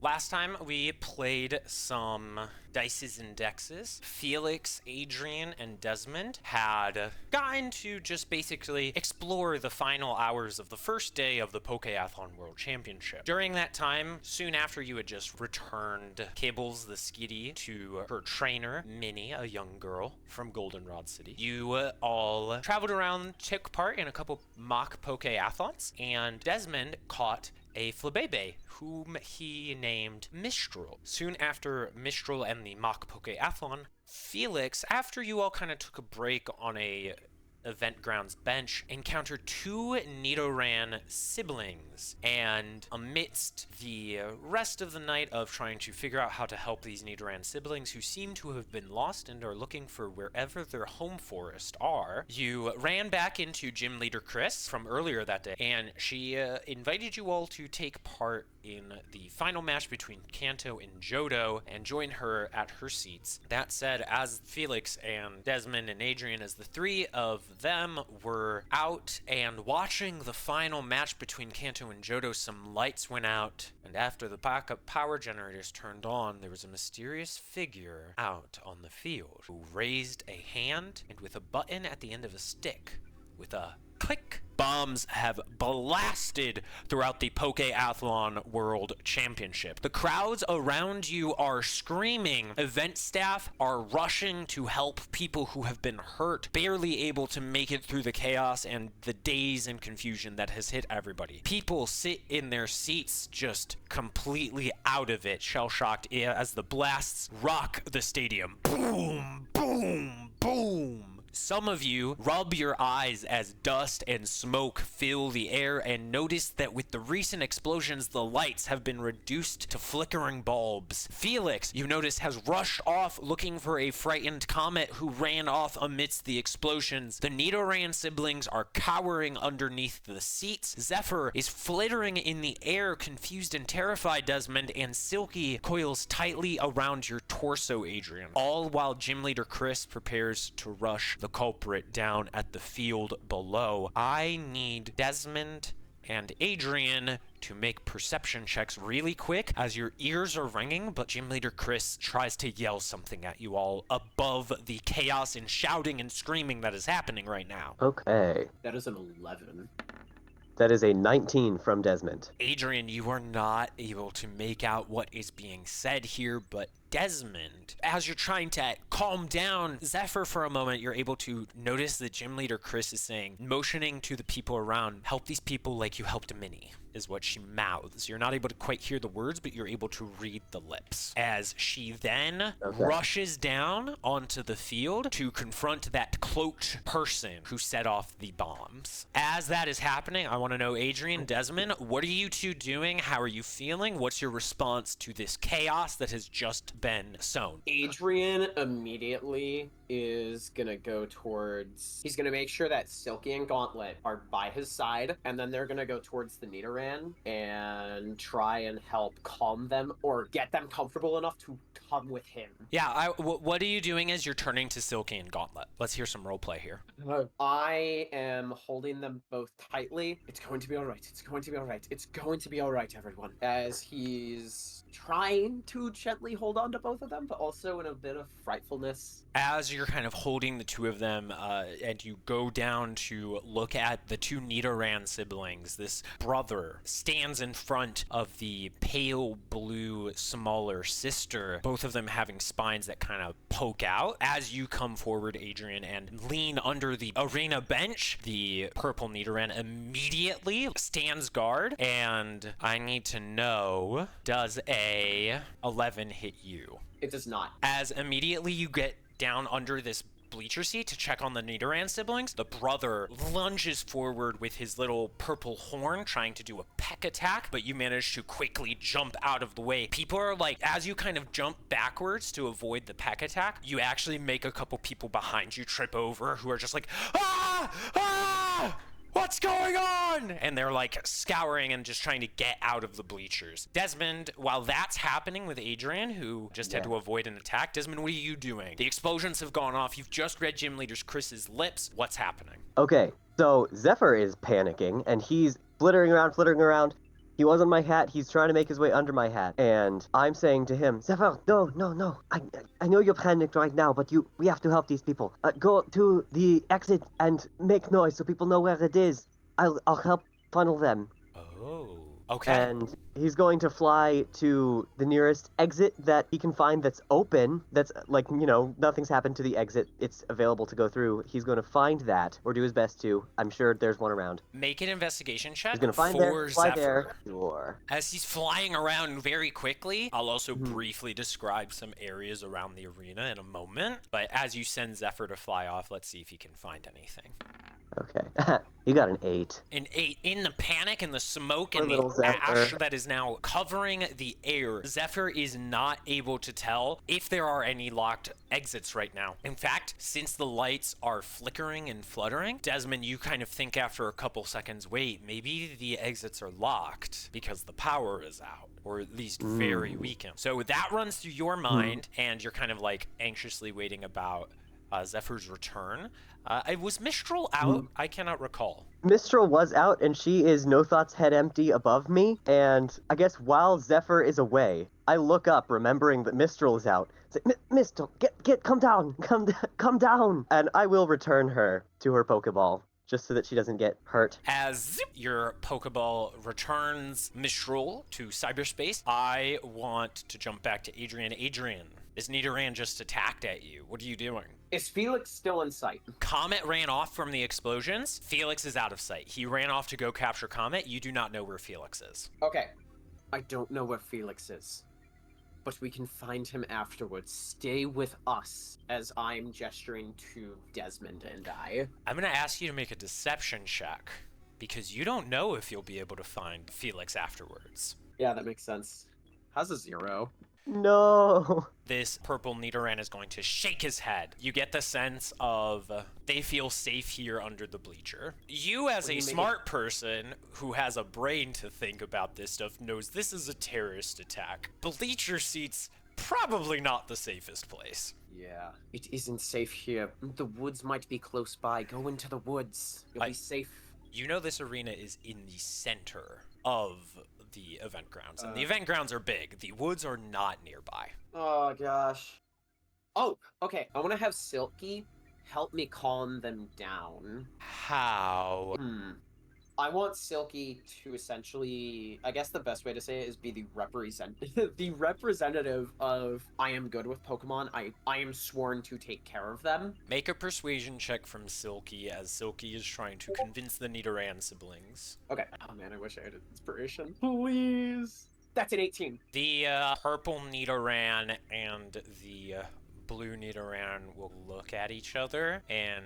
Last time we played some Dices and Dexes. Felix, Adrian, and Desmond had gotten to just basically explore the final hours of the first day of the Pokeathlon World Championship. During that time, soon after you had just returned Kibbles the Skitty to her trainer, Minnie, a young girl from Goldenrod City, you all traveled around, took part in a couple mock Pokeathlons, and Desmond caught a Flabebe, whom he named Mistral. Soon after Mistral and the mock Pokeathlon, Felix, after you all kind of took a break on a event grounds bench, encountered two Nidoran siblings, and amidst the rest of the night of trying to figure out how to help these Nidoran siblings who seem to have been lost and are looking for wherever their home forest are, you ran back into Gym Leader Chris from earlier that day, and she invited you all to take part in the final match between Kanto and Johto and join her at her seats. That said, as Felix and Desmond and Adrian, as the three of them were out and watching the final match between Kanto and Johto, some lights went out, and after the backup power generators turned on, there was a mysterious figure out on the field who raised a hand and with a button at the end of a stick with a click. Bombs have blasted throughout the Pokeathlon World Championship. The crowds around you are screaming. Event staff are rushing to help people who have been hurt, barely able to make it through the chaos and the daze and confusion that has hit everybody. People sit in their seats just completely out of it, shell-shocked as the blasts rock the stadium. Boom, boom, boom. Some of you rub your eyes as dust and smoke fill the air and notice that with the recent explosions, the lights have been reduced to flickering bulbs. Felix, you notice, has rushed off looking for a frightened Comet who ran off amidst the explosions. The Nidoran siblings are cowering underneath the seats. Zephyr is flittering in the air, confused and terrified, Desmond, and Silky coils tightly around your torso, Adrian. All while Gym Leader Chris prepares to rush the culprit down at the field below. I need Desmond and Adrian to make perception checks really quick as your ears are ringing, but Gym Leader Chris tries to yell something at you all above the chaos and shouting and screaming that is happening right now. Okay. That is an 11. That is a 19 from Desmond. Adrian, you are not able to make out what is being said here, but Desmond, as you're trying to calm down Zephyr for a moment, you're able to notice that Gym Leader Chris is saying, motioning to the people around, help these people like you helped Minnie, is what she mouths. You're not able to quite hear the words, but you're able to read the lips. As she then rushes down onto the field to confront that cloaked person who set off the bombs. As that is happening, I want to know, Adrian, Desmond, what are you two doing? How are you feeling? What's your response to this chaos that has just been sown? Adrian immediately is gonna go towards... He's gonna make sure that Silky and Gauntlet are by his side, and then they're gonna go towards the Nidoran and try and help calm them or get them comfortable enough to come with him. Yeah, what are you doing as you're turning to Silky and Gauntlet? Let's hear some roleplay here. I am holding them both tightly. It's going to be all right. It's going to be all right. It's going to be all right, everyone. As he's trying to gently hold on to both of them, but also in a bit of frightfulness. As you're kind of holding the two of them, and you go down to look at the two Nidoran siblings, this brother stands in front of the pale blue smaller sister, both of them having spines that kind of poke out. As you come forward, Adrian, and lean under the arena bench, the purple Nidoran immediately stands guard, and I need to know, does a 11 hit you? It does not. As immediately you get down under this bleacher seat to check on the Nidoran siblings, the brother lunges forward with his little purple horn trying to do a peck attack, but you manage to quickly jump out of the way. People are like, as you kind of jump backwards to avoid the peck attack, you actually make a couple people behind you trip over who are just like, ah! Ah! What's going on? And they're like scouring and just trying to get out of the bleachers. Desmond, while that's happening with Adrian, who just had to avoid an attack, Desmond, what are you doing? The explosions have gone off. You've just read Gym Leader's Chris's lips. What's happening? Okay, so Zephyr is panicking, and he's flittering around. He was on my hat. He's trying to make his way under my hat. And I'm saying to him, Zephyr, no. I know you're panicked right now, but we have to help these people. Go to the exit and make noise so people know where it is. I'll help funnel them. Oh, okay. And he's going to fly to the nearest exit that he can find that's open. That's like, nothing's happened to the exit. It's available to go through. He's going to find that, or do his best to. I'm sure there's one around. Make an investigation check. He's going to find there, fly there. Sure. As he's flying around very quickly, I'll also briefly describe some areas around the arena in a moment. But as you send Zephyr to fly off, let's see if he can find anything. Okay. You got an 8. An 8. In the panic and the smoke Poor and little the ash Zephyr. that is now covering the air, Zephyr is not able to tell if there are any locked exits right now. In fact, since the lights are flickering and fluttering, Desmond, you kind of think after a couple seconds, wait, maybe the exits are locked because the power is out, or at least very weakened. So that runs through your mind, and you're kind of like anxiously waiting about Zephyr's return. Was Mistral out? I cannot recall. Mistral was out, and she is no thoughts head empty above me. And I guess while Zephyr is away, I look up, remembering that Mistral is out. Say, Mistral, come down, come down. And I will return her to her Pokeball, just so that she doesn't get hurt. As your Pokeball returns Mistral to cyberspace, I want to jump back to Adrian. Adrian, this Nidoran just attacked at you. What are you doing? Is Felix still in sight? Comet ran off from the explosions. Felix is out of sight. He ran off to go capture Comet. You do not know where Felix is. Okay. I don't know where Felix is, but we can find him afterwards. Stay with us, as I'm gesturing to Desmond and I. I'm going to ask you to make a deception check, because you don't know if you'll be able to find Felix afterwards. Yeah, that makes sense. How's a 0? No. This purple Nidoran is going to shake his head. You get the sense of they feel safe here under the bleacher. You, as a smart person who has a brain to think about this stuff, knows this is a terrorist attack. Bleacher seats, probably not the safest place. Yeah. It isn't safe here. The woods might be close by. Go into the woods. You'll be safe. You know this arena is in the center of the event grounds, and the event grounds are big. The woods are not nearby. Oh, gosh. Oh, okay. I want to have Silky help me calm them down. How? I want Silky to essentially, I guess the best way to say it is be the representative of I am good with Pokemon. I am sworn to take care of them. Make a persuasion check from Silky, as Silky is trying to convince the Nidoran siblings. Okay. Oh man, I wish I had inspiration. Please. That's an 18. The purple Nidoran and the blue Nidoran will look at each other, and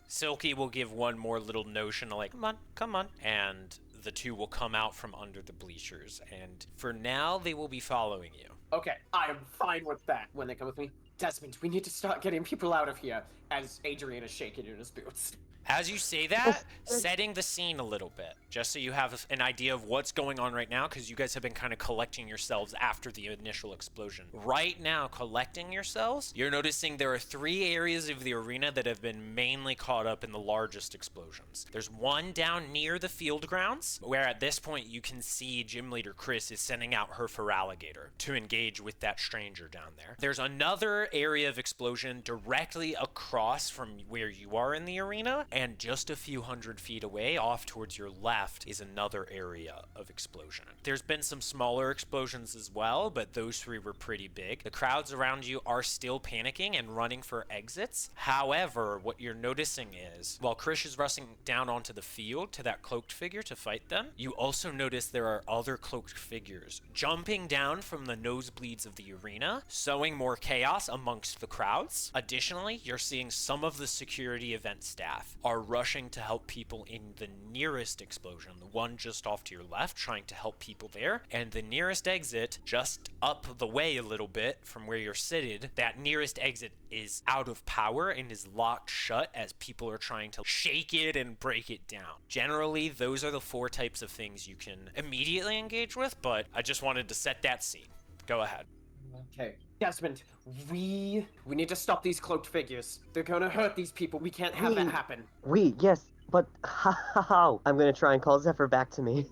Silky will give one more little notion like, come on, and the two will come out from under the bleachers, and for now, they will be following you. Okay, I am fine with that when they come with me. Desmond, we need to start getting people out of here, as Adrian is shaking in his boots. As you say that, setting the scene a little bit, just so you have an idea of what's going on right now, because you guys have been kind of collecting yourselves after the initial explosion. Right now, collecting yourselves, you're noticing there are 3 areas of the arena that have been mainly caught up in the largest explosions. There's one down near the field grounds, where at this point you can see Gym Leader Chris is sending out her Feraligatr to engage with that stranger down there. There's another area of explosion directly across from where you are in the arena, and just a few hundred feet away, off towards your left, is another area of explosion. There's been some smaller explosions as well, but those 3 were pretty big. The crowds around you are still panicking and running for exits. However, what you're noticing is, while Krish is rushing down onto the field to that cloaked figure to fight them, you also notice there are other cloaked figures jumping down from the nosebleeds of the arena, sowing more chaos amongst the crowds. Additionally, you're seeing some of the security event staff are rushing to help people in the nearest explosion, the one just off to your left, trying to help people there, and the nearest exit just up the way a little bit from where you're seated. That nearest exit is out of power and is locked shut as people are trying to shake it and break it down. Generally, those are the 4 types of things you can immediately engage with, but I just wanted to set that scene. Go ahead. Okay. Desmond, we need to stop these cloaked figures. They're gonna hurt these people. We can't have that happen. Yes, but how? I'm gonna try and call Zephyr back to me.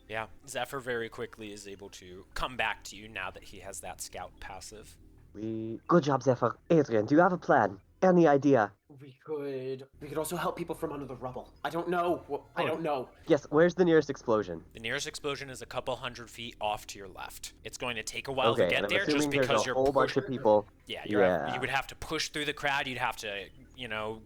Yeah, Zephyr very quickly is able to come back to you now that he has that scout passive. Good job, Zephyr. Adrian, do you have a plan? Any idea? We could also help people from under the rubble. I don't know. I don't know. Yes, where's the nearest explosion? The nearest explosion is a couple hundred feet off to your left. It's going to take a while Okay, to get and I'm there just assuming because there's a you're whole bunch of people. Yeah, Yeah. you would have to push through the crowd. You'd have to,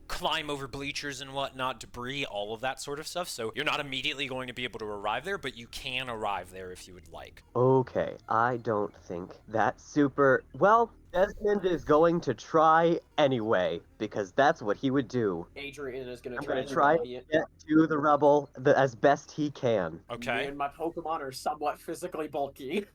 climb over bleachers and whatnot, debris, all of that sort of stuff. So you're not immediately going to be able to arrive there, but you can arrive there if you would like. Okay, I don't think that's super... Well, Desmond is going to try anyway, because that's what he would do. Adrian is gonna I'm try going to try to to get to the rubble as best he can. Okay. Me and my Pokemon are somewhat physically bulky.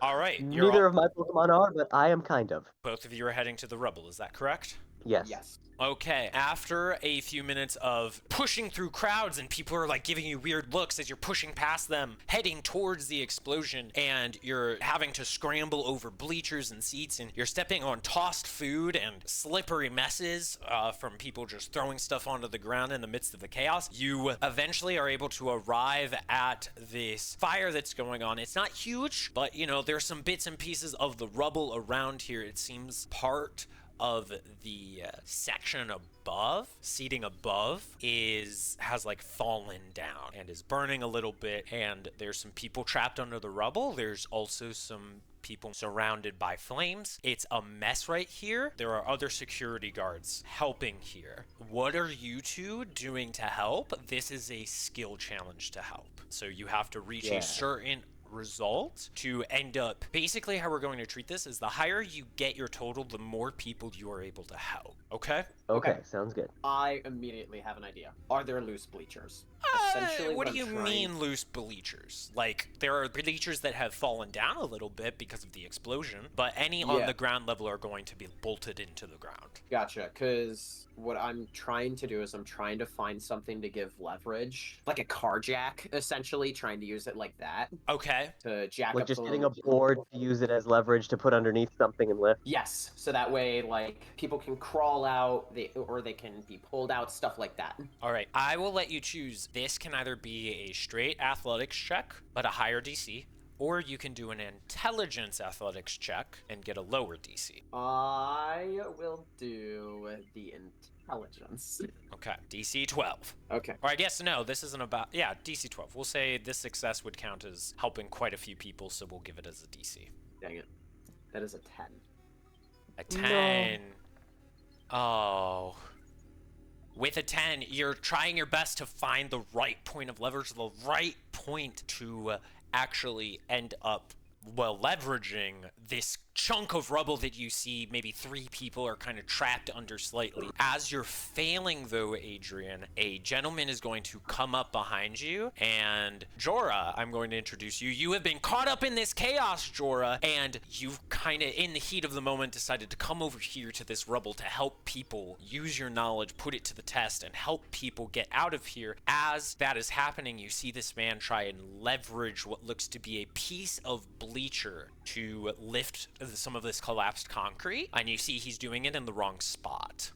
All right. Neither of my Pokemon are, but I am kind of. Both of you are heading to the rubble. Is that correct? Yes. Yes. Okay, after a few minutes of pushing through crowds and people are like giving you weird looks as you're pushing past them, heading towards the explosion, and you're having to scramble over bleachers and seats, and you're stepping on tossed food and slippery messes from people just throwing stuff onto the ground in the midst of the chaos, you eventually are able to arrive at this fire that's going on. It's not huge, but there's some bits and pieces of the rubble around here. It seems part of the section above, seating above, has like fallen down and is burning a little bit, and there's some people trapped under the rubble. There's also some people surrounded by flames. It's a mess right here. There are other security guards helping here. What are you two doing to help? This is a skill challenge to help. So you have to reach a certain result to end up. Basically, how we're going to treat this is the higher you get your total, the more people you are able to help. Okay? Okay, sounds good. I immediately have an idea. Are there loose bleachers? What do you mean loose bleachers? Like, there are bleachers that have fallen down a little bit because of the explosion, but any on the ground level are going to be bolted into the ground. Gotcha, because what I'm trying to do is I'm trying to find something to give leverage, like a car jack, essentially, trying to use it like that. Okay. To jack Like up just the getting a board to use it as leverage to put underneath something and lift? Yes, so that way, like, people can crawl out, or they can be pulled out, stuff like that. All right, I will let you choose. This can either be a straight athletics check, but a higher DC, or you can do an intelligence athletics check and get a lower DC. I will do the intelligence. Okay, DC 12. Okay. Or I guess no, this isn't about, DC 12. We'll say this success would count as helping quite a few people, so we'll give it as a DC. Dang it. That is a 10. A 10. No. Oh. With a 10, you're trying your best to find the right point of leverage, the right point to actually end up, leveraging this chunk of rubble that you see maybe 3 people are kind of trapped under slightly. As you're failing, though, Adrian, a gentleman is going to come up behind you, and Jorah, I'm going to introduce you. You have been caught up in this chaos, Jorah, and you've kind of, in the heat of the moment, decided to come over here to this rubble to help people use your knowledge, put it to the test, and help people get out of here. As that is happening, you see this man try and leverage what looks to be a piece of bleacher to lift some of this collapsed concrete, and you see he's doing it in the wrong spot.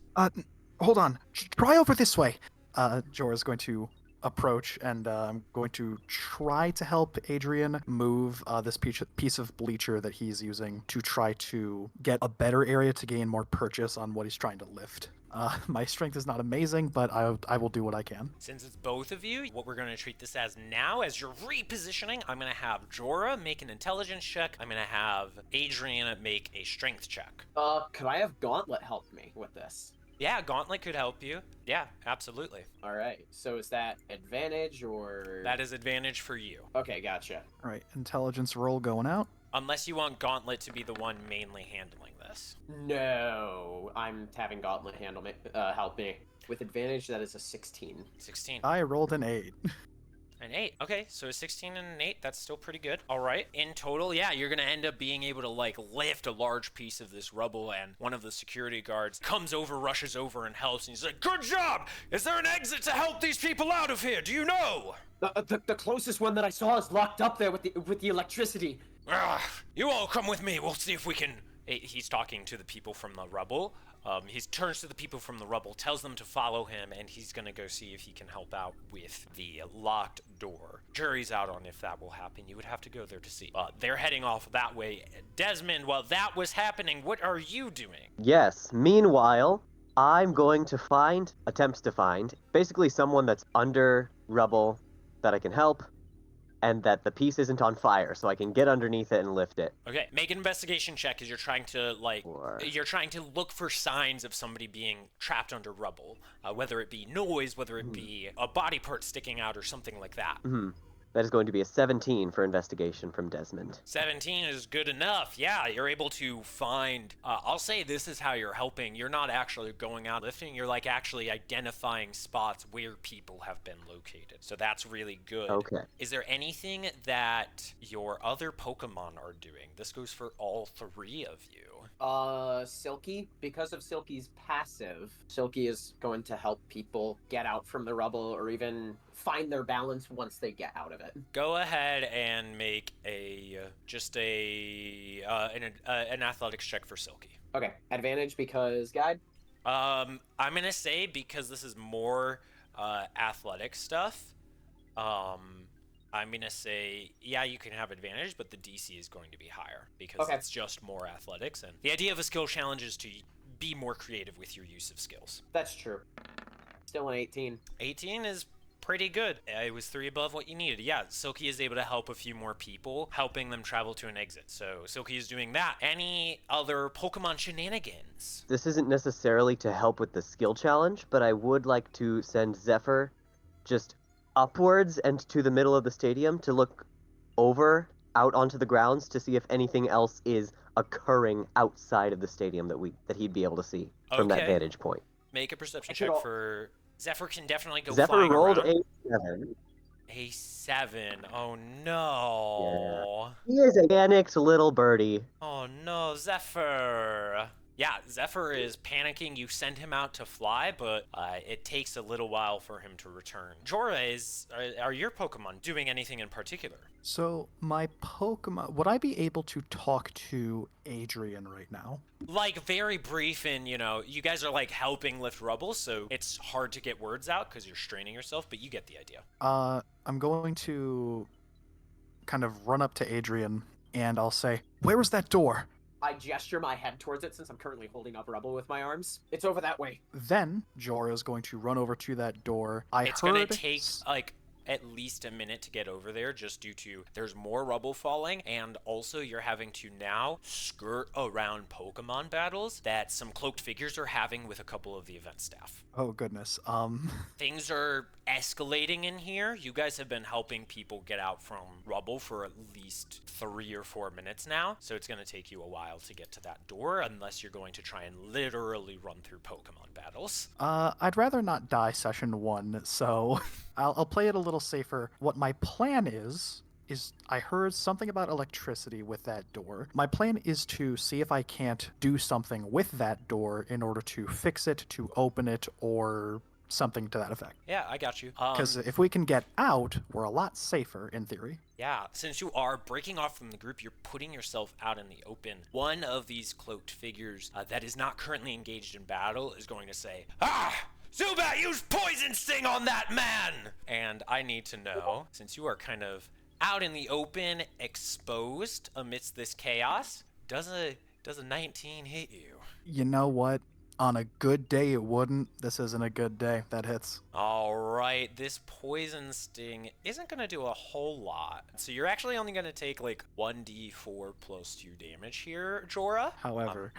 Hold on. Try over this way. Jorah's going to approach, and I'm going to try to help Adrian move this piece of bleacher that he's using to try to get a better area to gain more purchase on what he's trying to lift. My strength is not amazing, but I will do what I can. Since it's both of you, what we're going to treat this as now, as you're repositioning, I'm going to have Jorah make an intelligence check. I'm going to have Adrian make a strength check. Could I have Gauntlet help me with this? Yeah, Gauntlet could help you. Yeah, absolutely. All right. So is that advantage or? That is advantage for you. Okay, gotcha. All right, intelligence roll going out. Unless you want Gauntlet to be the one mainly handling this. No, I'm having Gauntlet help me. With advantage, that is a 16. 16. I rolled an 8. An 8. Okay, so a 16 and an 8, that's still pretty good. All right, in total, yeah, you're going to end up being able to, lift a large piece of this rubble, and one of the security guards comes over, rushes over, and helps, and he's like, "Good job! Is there an exit to help these people out of here? Do you know?" The closest one that I saw is locked up there with the electricity. You all come with me. We'll see if we can He's talking to the people from the rubble. He turns to the people from the rubble, tells them to follow him, and he's gonna go see if he can help out with the locked door. Jury's out on if that will happen. You would have to go there to see. They're heading off that way. Desmond, while that was happening, what are you doing? Yes, meanwhile, I'm going to attempt to find, basically someone that's under rubble that I can help, and that the piece isn't on fire, so I can get underneath it and lift it. Okay, make an investigation check as you're trying to, Or- you're trying to look for signs of somebody being trapped under rubble, whether it be noise, whether it be a body part sticking out, or something like that. That is going to be a 17 for investigation from Desmond. 17 is good enough. Yeah, you're able to find, I'll say this is how you're helping. You're not actually going out lifting, you're like actually identifying spots where people have been located. So that's really good. Okay. Is there anything that your other Pokemon are doing? This goes for all 3 of you. Silky, because of Silky's passive, Silky is going to help people get out from the rubble or even find their balance once they get out of it. Go ahead and make an athletics check for Silky. Okay, advantage because guide. I'm gonna say because this is more athletic stuff. I'm gonna say yeah, you can have advantage, but the DC is going to be higher because Okay. it's just more athletics, and the idea of a skill challenge is to be more creative with your use of skills. That's true. Still an 18. 18 is pretty good. It was 3 above what you needed. Yeah, Silky is able to help a few more people, helping them travel to an exit. So Silky is doing that. Any other Pokemon shenanigans? This isn't necessarily to help with the skill challenge, but I would like to send Zephyr just upwards and to the middle of the stadium to look out onto the grounds to see if anything else is occurring outside of the stadium that he'd be able to see from that Okay. vantage point. Make a perception I should check al- for... Zephyr can definitely go Zephyr flying rolled around. a 7. A 7. Oh no. He is a panicked little birdie. Oh no, Zephyr. Yeah, Zephyr is panicking. You send him out to fly, but it takes a little while for him to return. Jorah, are your Pokemon doing anything in particular? So my Pokemon, would I be able to talk to Adrian right now? Like, very brief, and, you guys are, like, helping lift rubble, so it's hard to get words out because you're straining yourself, but you get the idea. I'm going to kind of run up to Adrian, and I'll say, "Where was that door?" I gesture my head towards it since I'm currently holding up rubble with my arms. It's over that way. Then Jorah is going to run over to that door. It's going to take, like, at least a minute to get over there just due to there's more rubble falling, and also you're having to now skirt around Pokemon battles that some cloaked figures are having with a couple of the event staff. Oh goodness. Things are escalating in here. You guys have been helping people get out from rubble for at least 3 or 4 minutes now, so it's going to take you a while to get to that door unless you're going to try and literally run through Pokemon battles. I'd rather not die session 1, so I'll play it a little safer. What my plan is I heard something about electricity with that door. My plan is to see if I can't do something with that door in order to fix it, to open it, or something to that effect. Yeah, I got you. Because if we can get out, we're a lot safer in theory. Yeah, since you are breaking off from the group, you're putting yourself out in the open. One of these cloaked figures that is not currently engaged in battle is going to say, "Ah! Zubat used Poison Sting on that man!" And I need to know, since you are kind of out in the open, exposed amidst this chaos, does a 19 hit you? You know what? On a good day, it wouldn't. This isn't a good day. That hits. All right, this poison sting isn't going to do a whole lot. So you're actually only going to take like 1d4 plus 2 damage here, Jorah. However,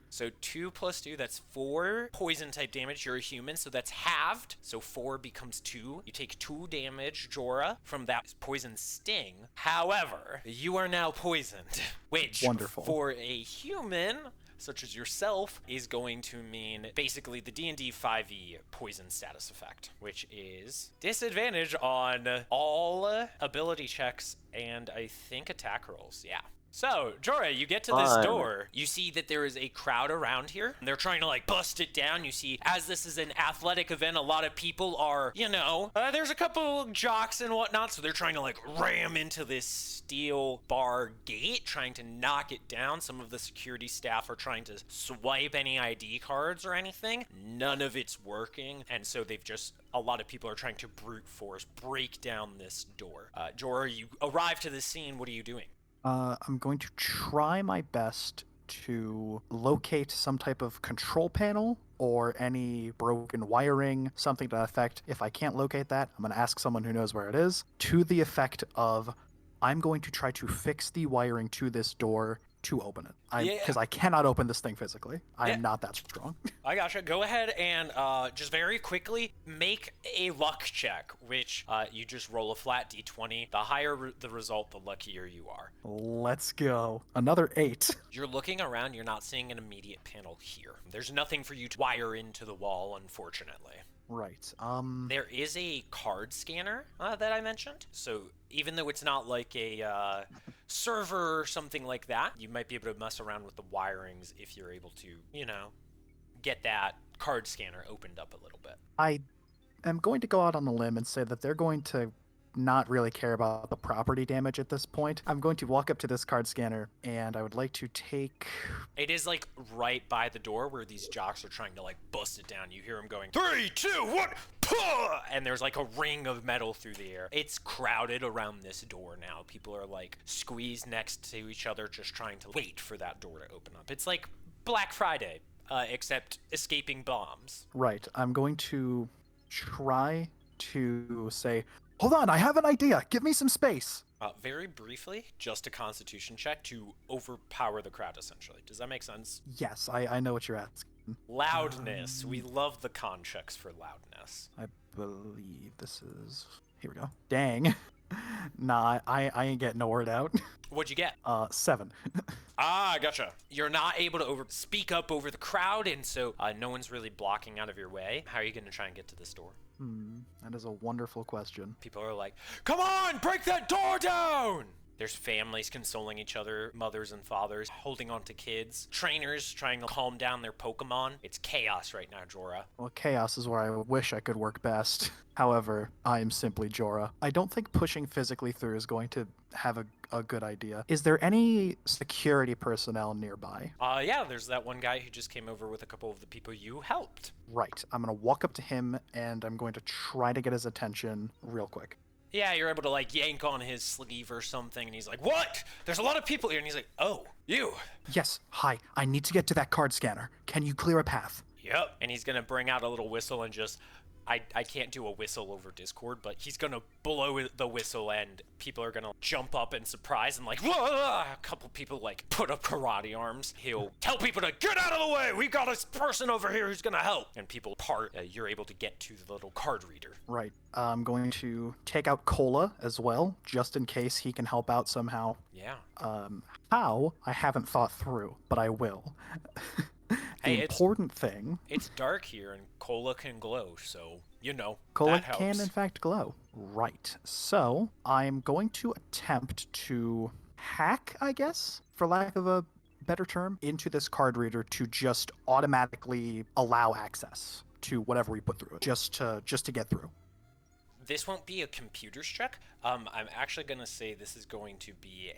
So 2 plus 2, that's 4 poison type damage. You're a human, so that's halved. So 4 becomes 2. You take 2 damage, Jorah, from that poison sting. However, you are now poisoned, which Wonderful. for a human such as yourself is going to mean basically the DnD 5e poison status effect, which is disadvantage on all ability checks and I think attack rolls. Yeah. So, Jorah, you get to this Fun. door. You see that there is a crowd around here. They're trying to, like, bust it down. You see, as this is an athletic event, a lot of people are, there's a couple jocks and whatnot, so they're trying to, like, ram into this steel bar gate, trying to knock it down. Some of the security staff are trying to swipe any ID cards or anything. None of it's working, and so a lot of people are trying to brute force break down this door. Jorah, you arrive to the scene. What are you doing? I'm going to try my best to locate some type of control panel or any broken wiring, something to that effect. If I can't locate that, I'm going to ask someone who knows where it is, to the effect of, I'm going to try to fix the wiring to this door to open it. Because I cannot open this thing physically. I am not that strong. I gotcha. Go ahead and just very quickly make a luck check, which you just roll a flat d20. The higher the result, the luckier you are. Let's go. Another 8. You're looking around. You're not seeing an immediate panel here. There's nothing for you to wire into the wall, unfortunately. Right. There is a card scanner that I mentioned. So even though it's not like a server or something like that, you might be able to mess around with the wirings if you're able to, get that card scanner opened up a little bit. I am going to go out on a limb and say that they're going to not really care about the property damage at this point. I'm going to walk up to this card scanner, and I would like to take... It is, like, right by the door where these jocks are trying to, like, bust it down. You hear them going, 3, 2, 1, puh! And there's, like, a ring of metal through the air. It's crowded around this door now. People are, like, squeezed next to each other just trying to wait for that door to open up. It's like Black Friday, except escaping bombs. Right. I'm going to try to say... Hold on, I have an idea. Give me some space. Very briefly, just a constitution check to overpower the crowd, essentially. Does that make sense? Yes, I know what you're asking. Loudness. We love the con checks for loudness. I believe this is... Here we go. Dang. Nah, I ain't getting a word out. What'd you get? 7. Gotcha. You're not able to speak up over the crowd, and so no one's really blocking out of your way. How are you going to try and get to this door? That is a wonderful question. People are like, come on, break that door down! There's families consoling each other, mothers and fathers holding on to kids, trainers trying to calm down their Pokemon. It's chaos right now, Jorah. Well, chaos is where I wish I could work best. However, I am simply Jorah. I don't think pushing physically through is going to have a good idea. Is there any security personnel nearby? Yeah, there's that one guy who just came over with a couple of the people you helped. Right. I'm going to walk up to him, and I'm going to try to get his attention real quick. Yeah, you're able to, like, yank on his sleeve or something, and he's like, what? There's a lot of people here, and he's like, oh, you. Yes, hi, I need to get to that card scanner. Can you clear a path? Yep. And he's gonna bring out a little whistle and just... I can't do a whistle over Discord, but he's gonna blow the whistle and people are gonna jump up in surprise and like, whoa! A couple people like put up karate arms. He'll tell people to get out of the way! We got a person over here who's gonna help! And people part, you're able to get to the little card reader. Right. I'm going to take out Cola as well, just in case he can help out somehow. Yeah. How? I haven't thought through, but I will. The important thing... It's dark here, and Cola can glow, so, Cola that helps. can, in fact, glow. Right. So, I'm going to attempt to hack, I guess, for lack of a better term, into this card reader to just automatically allow access to whatever we put through it, just to get through. This won't be a computer's check. I'm actually going to say this is going to be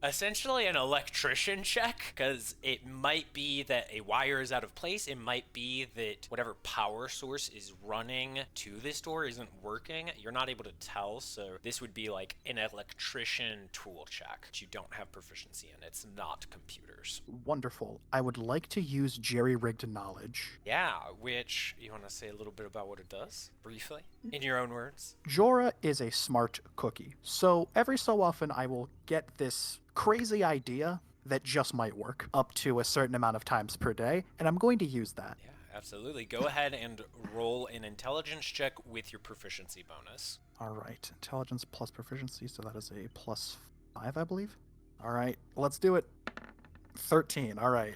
essentially an electrician check, because it might be that a wire is out of place. It might be that whatever power source is running to this door isn't working. You're not able to tell, so this would be like an electrician tool check that you don't have proficiency in. It's not computers. Wonderful. I would like to use jerry-rigged knowledge. Yeah, which, you want to say a little bit about what it does, briefly, in your own words? Jorah is a smart cookie, so every so often I will get this crazy idea that just might work up to a certain amount of times per day, and I'm going to use that. Yeah, absolutely. Go ahead and roll an intelligence check with your proficiency bonus. All right, intelligence plus proficiency, so that is a +5, I believe. All right, let's do it. 13, all right.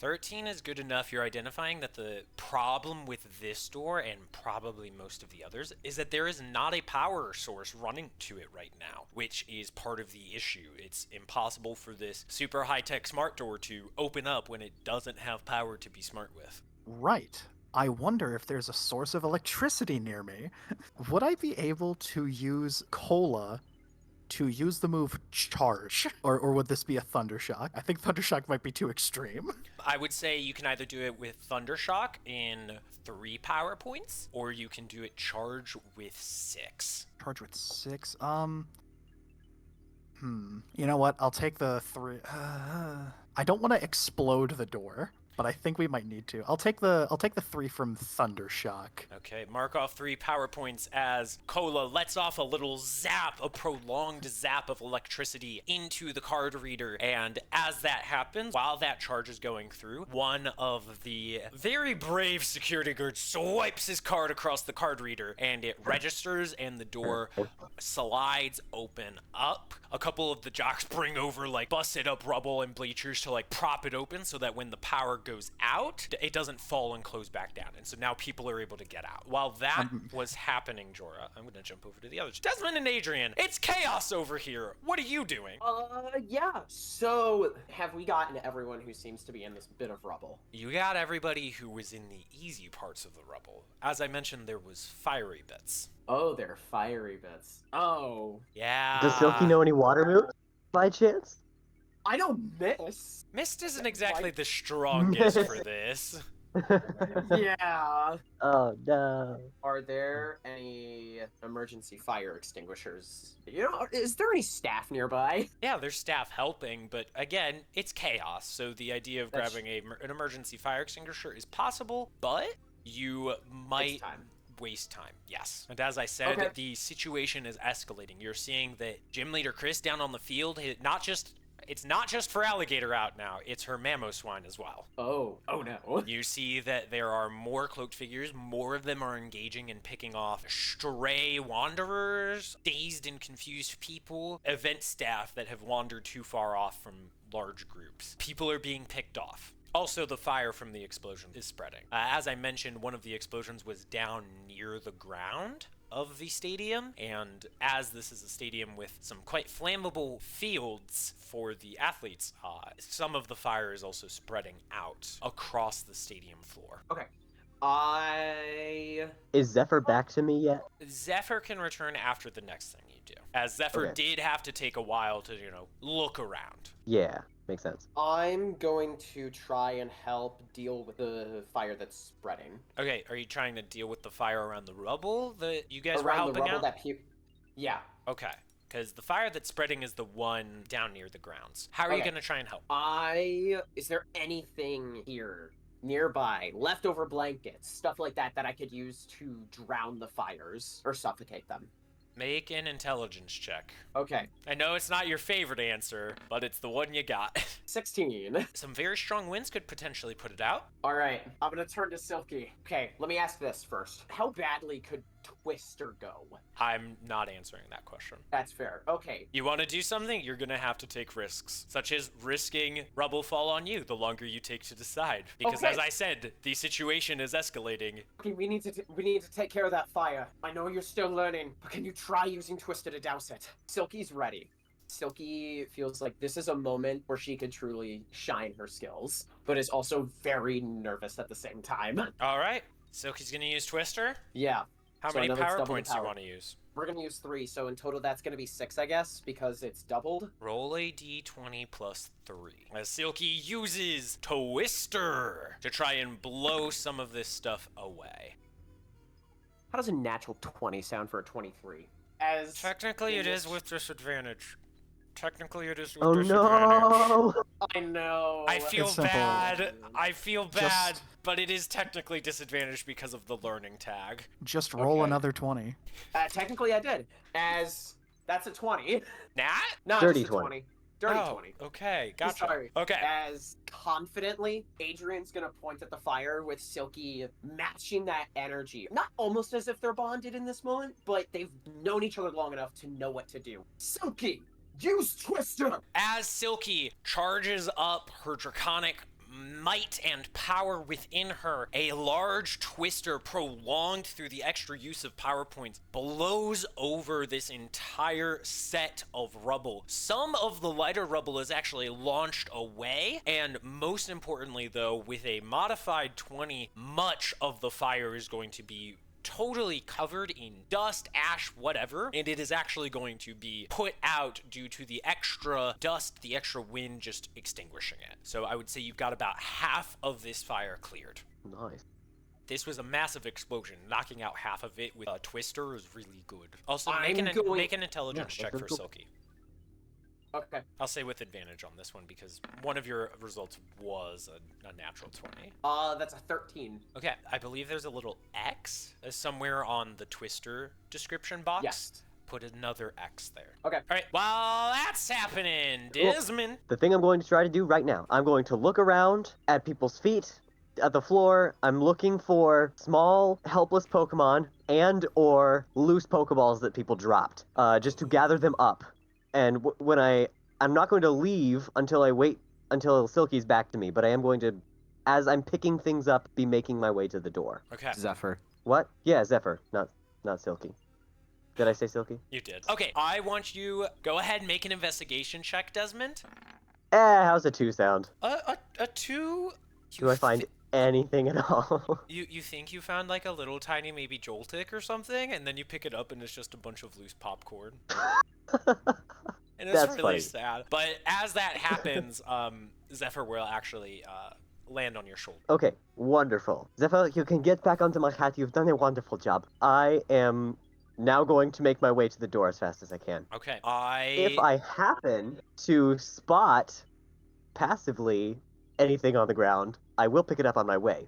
13 is good enough. You're identifying that the problem with this door, and probably most of the others, is that there is not a power source running to it right now, which is part of the issue. It's impossible for this super high-tech smart door to open up when it doesn't have power to be smart with. Right. I wonder if there's a source of electricity near me. Would I be able to use cola to use the move charge? Or would this be a Thundershock? I think Thundershock might be too extreme. I would say you can either do it with Thundershock in 3 power points, or you can do it charge with 6. Charge with 6? You know what? I'll take the 3. I don't want to explode the door, but I think we might need to. I'll take the 3 from Thundershock. Okay, mark off 3 power points as Cola lets off a little zap, a prolonged zap of electricity into the card reader. And as that happens, while that charge is going through, one of the very brave security guards swipes his card across the card reader, and it registers, and the door slides open up. A couple of the jocks bring over like busted up rubble and bleachers to like prop it open so that when the power goes out, it doesn't fall and close back down. And so now people are able to get out. While that was happening, Jorah, I'm going to jump over to the others. Desmond and Adrian, it's chaos over here. What are you doing? Yeah. So, have we gotten everyone who seems to be in this bit of rubble? You got everybody who was in the easy parts of the rubble. As I mentioned, there was fiery bits. Oh, they're fiery bits. Oh. Yeah. Does Silky know any water moves, by chance? I don't miss. Mist isn't exactly the strongest for this. Yeah. Oh, no. Are there any emergency fire extinguishers? You know, is there any staff nearby? Yeah, there's staff helping, but again, it's chaos. So the idea of grabbing an emergency fire extinguisher is possible, but you might waste time. Yes. And as I said, the situation is escalating. You're seeing that Gym Leader Chris down on the field, it's not just for Alligator out now, it's her Mamoswine as well. Oh no. You see that there are more cloaked figures, more of them are engaging and picking off stray wanderers, dazed and confused people, event staff that have wandered too far off from large groups. People are being picked off. Also, the fire from the explosion is spreading. As I mentioned, one of the explosions was down near the ground of the stadium, and as this is a stadium with some quite flammable fields for the athletes, some of the fire is also spreading out across the stadium floor. Okay. Is Zephyr back to me yet? Zephyr can return after the next thing you do, as Zephyr did have to take a while to, look around. Yeah, makes sense. I'm going to try and help deal with the fire that's spreading. Okay, are you trying to deal with the fire around the rubble that you guys were around helping the rubble out? Yeah. Okay, because the fire that's spreading is the one down near the grounds. How are you going to try and help? Is there anything here nearby, leftover blankets, stuff like that I could use to drown the fires or suffocate them? Make an intelligence check. Okay. I know it's not your favorite answer, but it's the one you got. 16. Some very strong winds could potentially put it out. All right, I'm gonna turn to Silky. Okay, let me ask this first. How badly could Twister go? I'm not answering that question. That's fair. Okay. You want to do something? You're going to have to take risks, such as risking rubble fall on you the longer you take to decide. Because as I said, the situation is escalating. Okay, we need to take care of that fire. I know you're still learning, but can you try using Twister to douse it? Silky's ready. Silky feels like this is a moment where she could truly shine her skills, but is also very nervous at the same time. All right. Silky's going to use Twister? Yeah. How many power points do you want to use? We're going to use 3, so in total that's going to be 6, I guess, because it's doubled. Roll a d20 plus 3. As Silky uses Twister to try and blow some of this stuff away. How does a natural 20 sound for a 23? Technically it is with disadvantage. Technically it is with Oh disadvantage. no! I know. I feel It's simple. bad. I feel bad, Just- but it is technically disadvantaged because of the learning tag. Just roll Okay. another 20. Technically I did, as that's a 20. Nat? Not Dirty just a 20. 20. Dirty Oh, 20. okay, gotcha. Sorry. Okay. As confidently, Adrian's gonna point at the fire with Silky matching that energy. Not almost as if they're bonded in this moment, but they've known each other long enough to know what to do. Silky, use Twister! As Silky charges up her draconic might and power within her, a large twister prolonged through the extra use of power points blows over this entire set of rubble. Some of the lighter rubble is actually launched away, and most importantly though, with a modified 20, much of the fire is going to be totally covered in dust, ash, whatever, and it is actually going to be put out due to the extra dust, the extra wind just extinguishing it. So I would say you've got about half of this fire cleared. Nice. This was a massive explosion. Knocking out half of it with a twister is really good. Also, I'm make an intelligence check for cool. Silky. Okay. I'll say with advantage on this one because one of your results was a natural 20. That's a 13. Okay, I believe there's a little X somewhere on the twister description box. Yes. Put another X there. Okay. All right, while that's happening, Desmond. The thing I'm going to try to do right now, I'm going to look around at people's feet, at the floor. I'm looking for small, helpless Pokemon and or loose Pokeballs that people dropped, just to gather them up. And when I'm not going to leave until I wait until Silky's back to me, but I am going to, as I'm picking things up, be making my way to the door. Okay, Zephyr. What? Yeah, Zephyr, not Silky. Did I say Silky? you did. Okay, I want you go ahead and make an investigation check, Desmond. How's a 2 sound? A 2. Do I find anything at all? You think you found like a little tiny maybe Joltik or something, and then you pick it up and it's just a bunch of loose popcorn. And it's That's really funny. sad. But as that happens, Zephyr will actually land on your shoulder. Okay, wonderful. Zephyr, you can get back onto my hat. You've done a wonderful job. I am now going to make my way to the door as fast as I can. Okay. If I happen to spot passively anything on the ground, I will pick it up on my way.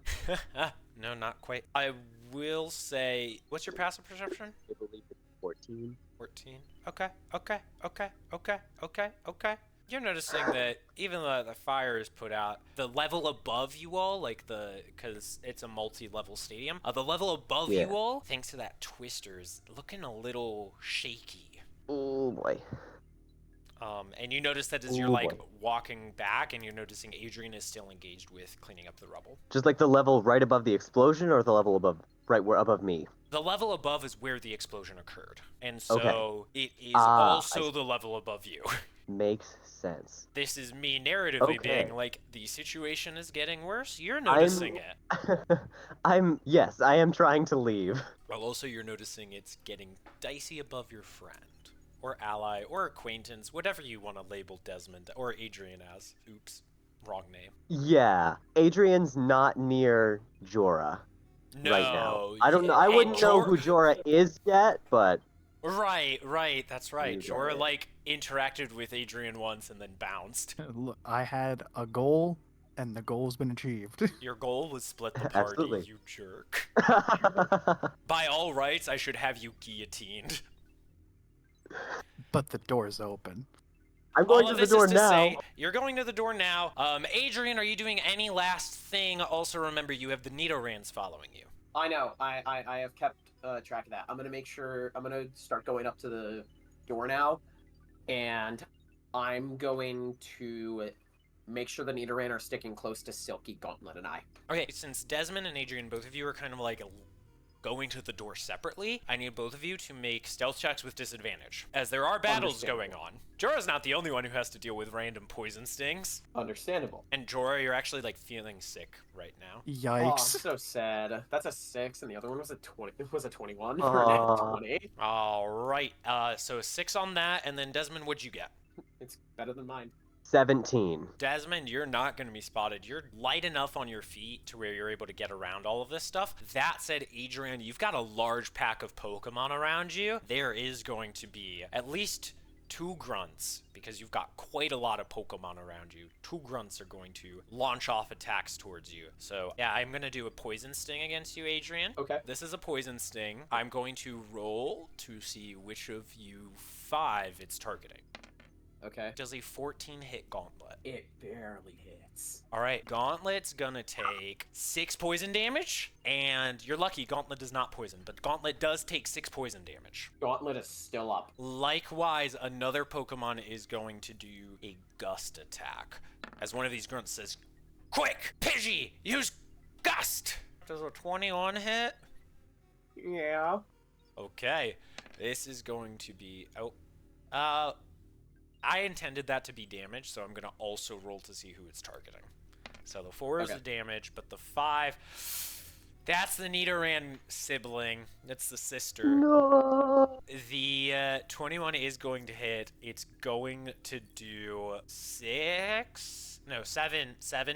No, not quite. I will say, what's your passive perception? I believe it's 14. 14. Okay. You're noticing that even though the fire is put out, the level above you all, because it's a multi-level stadium, the level above Yeah. you all, thanks to that twister, is looking a little shaky. Oh boy. And you notice that as you're Ooh, like boy. walking back, and you're noticing Adrian is still engaged with cleaning up the rubble. Just like the level right above the explosion, or the level above, right where above me? The level above is where the explosion occurred, and so Okay. it is I also the level above you. Makes sense. This is me narratively Okay. being like, the situation is getting worse. You're noticing it. Yes, I am trying to leave. Well, also you're noticing it's getting dicey above your friend, or ally, or acquaintance, whatever you want to label Desmond or Adrian as. Oops, wrong name. Yeah, Adrian's not near Jorah No, right now. I don't know. I and wouldn't know who Jorah is yet, but Right, that's right. You got Jorah, it. like, interacted with Adrian once and then bounced. Look, I had a goal, and the goal's been achieved. Your goal was split the party, Absolutely. you jerk. By all rights, I should have you guillotined. But the door's open. I'm going All to of the this door is to now. say, you're going to the door now. Adrian, are you doing any last thing? Also, remember, you have the Nidorans following you. I know. I have kept track of that. I'm gonna make sure. I'm gonna start going up to the door now, and I'm going to make sure the Nidoran are sticking close to Silky, Gauntlet, and I. Okay, since Desmond and Adrian, both of you are kind of like going to the door separately, I need both of you to make stealth checks with disadvantage, as there are battles going on. Jorah's not the only one who has to deal with random poison stings. Understandable. And Jorah, you're actually like feeling sick right now. Oh, I'm Yikes. so sad. That's a 6, and the other one was a 20. It was a 21 Aw. for a net 20. All right, so 6 on that, and then Desmond, what'd you get? It's better than mine. 17. Desmond, you're not going to be spotted. You're light enough on your feet to where you're able to get around all of this stuff. That said, Adrian, you've got a large pack of Pokemon around you. There is going to be at least 2 grunts, because you've got quite a lot of Pokemon around you. 2 grunts are going to launch off attacks towards you. So, yeah, I'm going to do a poison sting against you, Adrian. Okay. This is a poison sting. I'm going to roll to see which of you 5 it's targeting. Okay. Does a 14 hit Gauntlet? It barely hits. All right, Gauntlet's gonna take 6 poison damage, and you're lucky Gauntlet does not poison, but Gauntlet does take 6 poison damage. Gauntlet is still up. Likewise, another Pokemon is going to do a gust attack, as one of these grunts says, Quick, Pidgey, use Gust. Does a 21 hit? Yeah. Okay, this is going to be, I intended that to be damage, so I'm gonna also roll to see who it's targeting. So the 4 is the damage, but the 5, that's the Nidoran sibling. That's the sister. No. The 21 is going to hit. It's going to do 7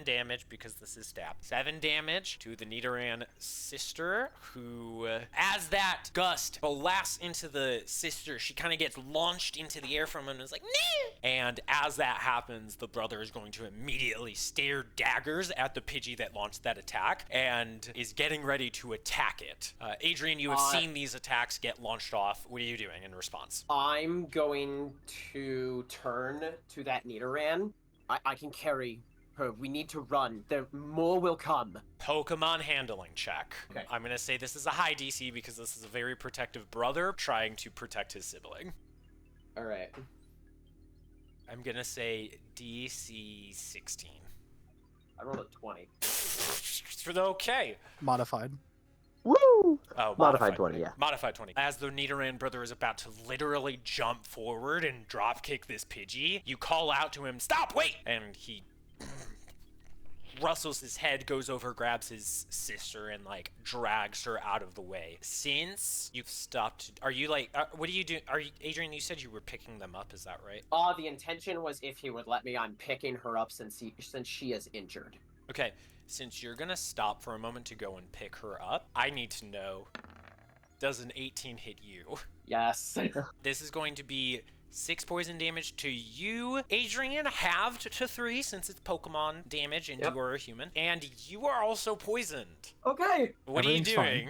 damage because this is stab. 7 damage to the Nidoran sister, who, as that gust blasts into the sister, she kind of gets launched into the air from him and is like, nee! And as that happens, the brother is going to immediately stare daggers at the Pidgey that launched that attack and is getting ready to attack it. Adrian, you have seen these attacks get launched off. What are you doing in response? I'm going to turn to that Nidoran. I can carry her. We need to run. More will come. Pokemon handling check. Okay. I'm going to say this is a high DC because this is a very protective brother trying to protect his sibling. All right. I'm going to say DC 16. I rolled a 20. Okay. Modified. Woo! Oh, Modified 20, yeah. Modified 20. As the Nidoran brother is about to literally jump forward and drop kick this Pidgey, you call out to him, "Stop, wait!" And he rustles his head, goes over, grabs his sister, and, like, drags her out of the way. Since you've stopped, are you, like, what are you doing? Adrian, you said you were picking them up, is that right? The intention was if he would let me, I'm picking her up since she is injured. Okay, since you're gonna stop for a moment to go and pick her up, I need to know, does an 18 hit you? Yes. This is going to be 6 poison damage to you, Adrian, halved to 3 since it's Pokemon damage and you are a human. And you are also poisoned. Okay. What are you doing?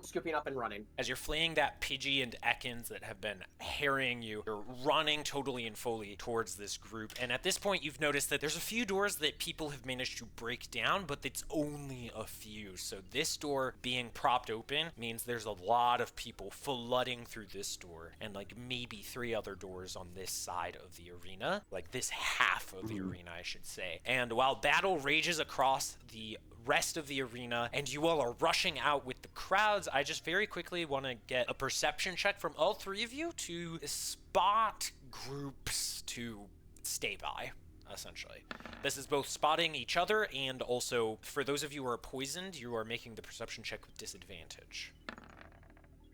Scooping up and running. As you're fleeing that Pidgey and Ekans that have been harrying you, you're running totally and fully towards this group. And at this point, you've noticed that there's a few doors that people have managed to break down, but it's only a few. So this door being propped open means there's a lot of people flooding through this door, and like maybe 3 other doors on this side of the arena, like this half of the arena, I should say. And while battle rages across the rest of the arena and you all are rushing out with the crowds, I just very quickly want to get a perception check from all 3 of you to spot groups to stay by, essentially. This is both spotting each other and also, for those of you who are poisoned, you are making the perception check with disadvantage.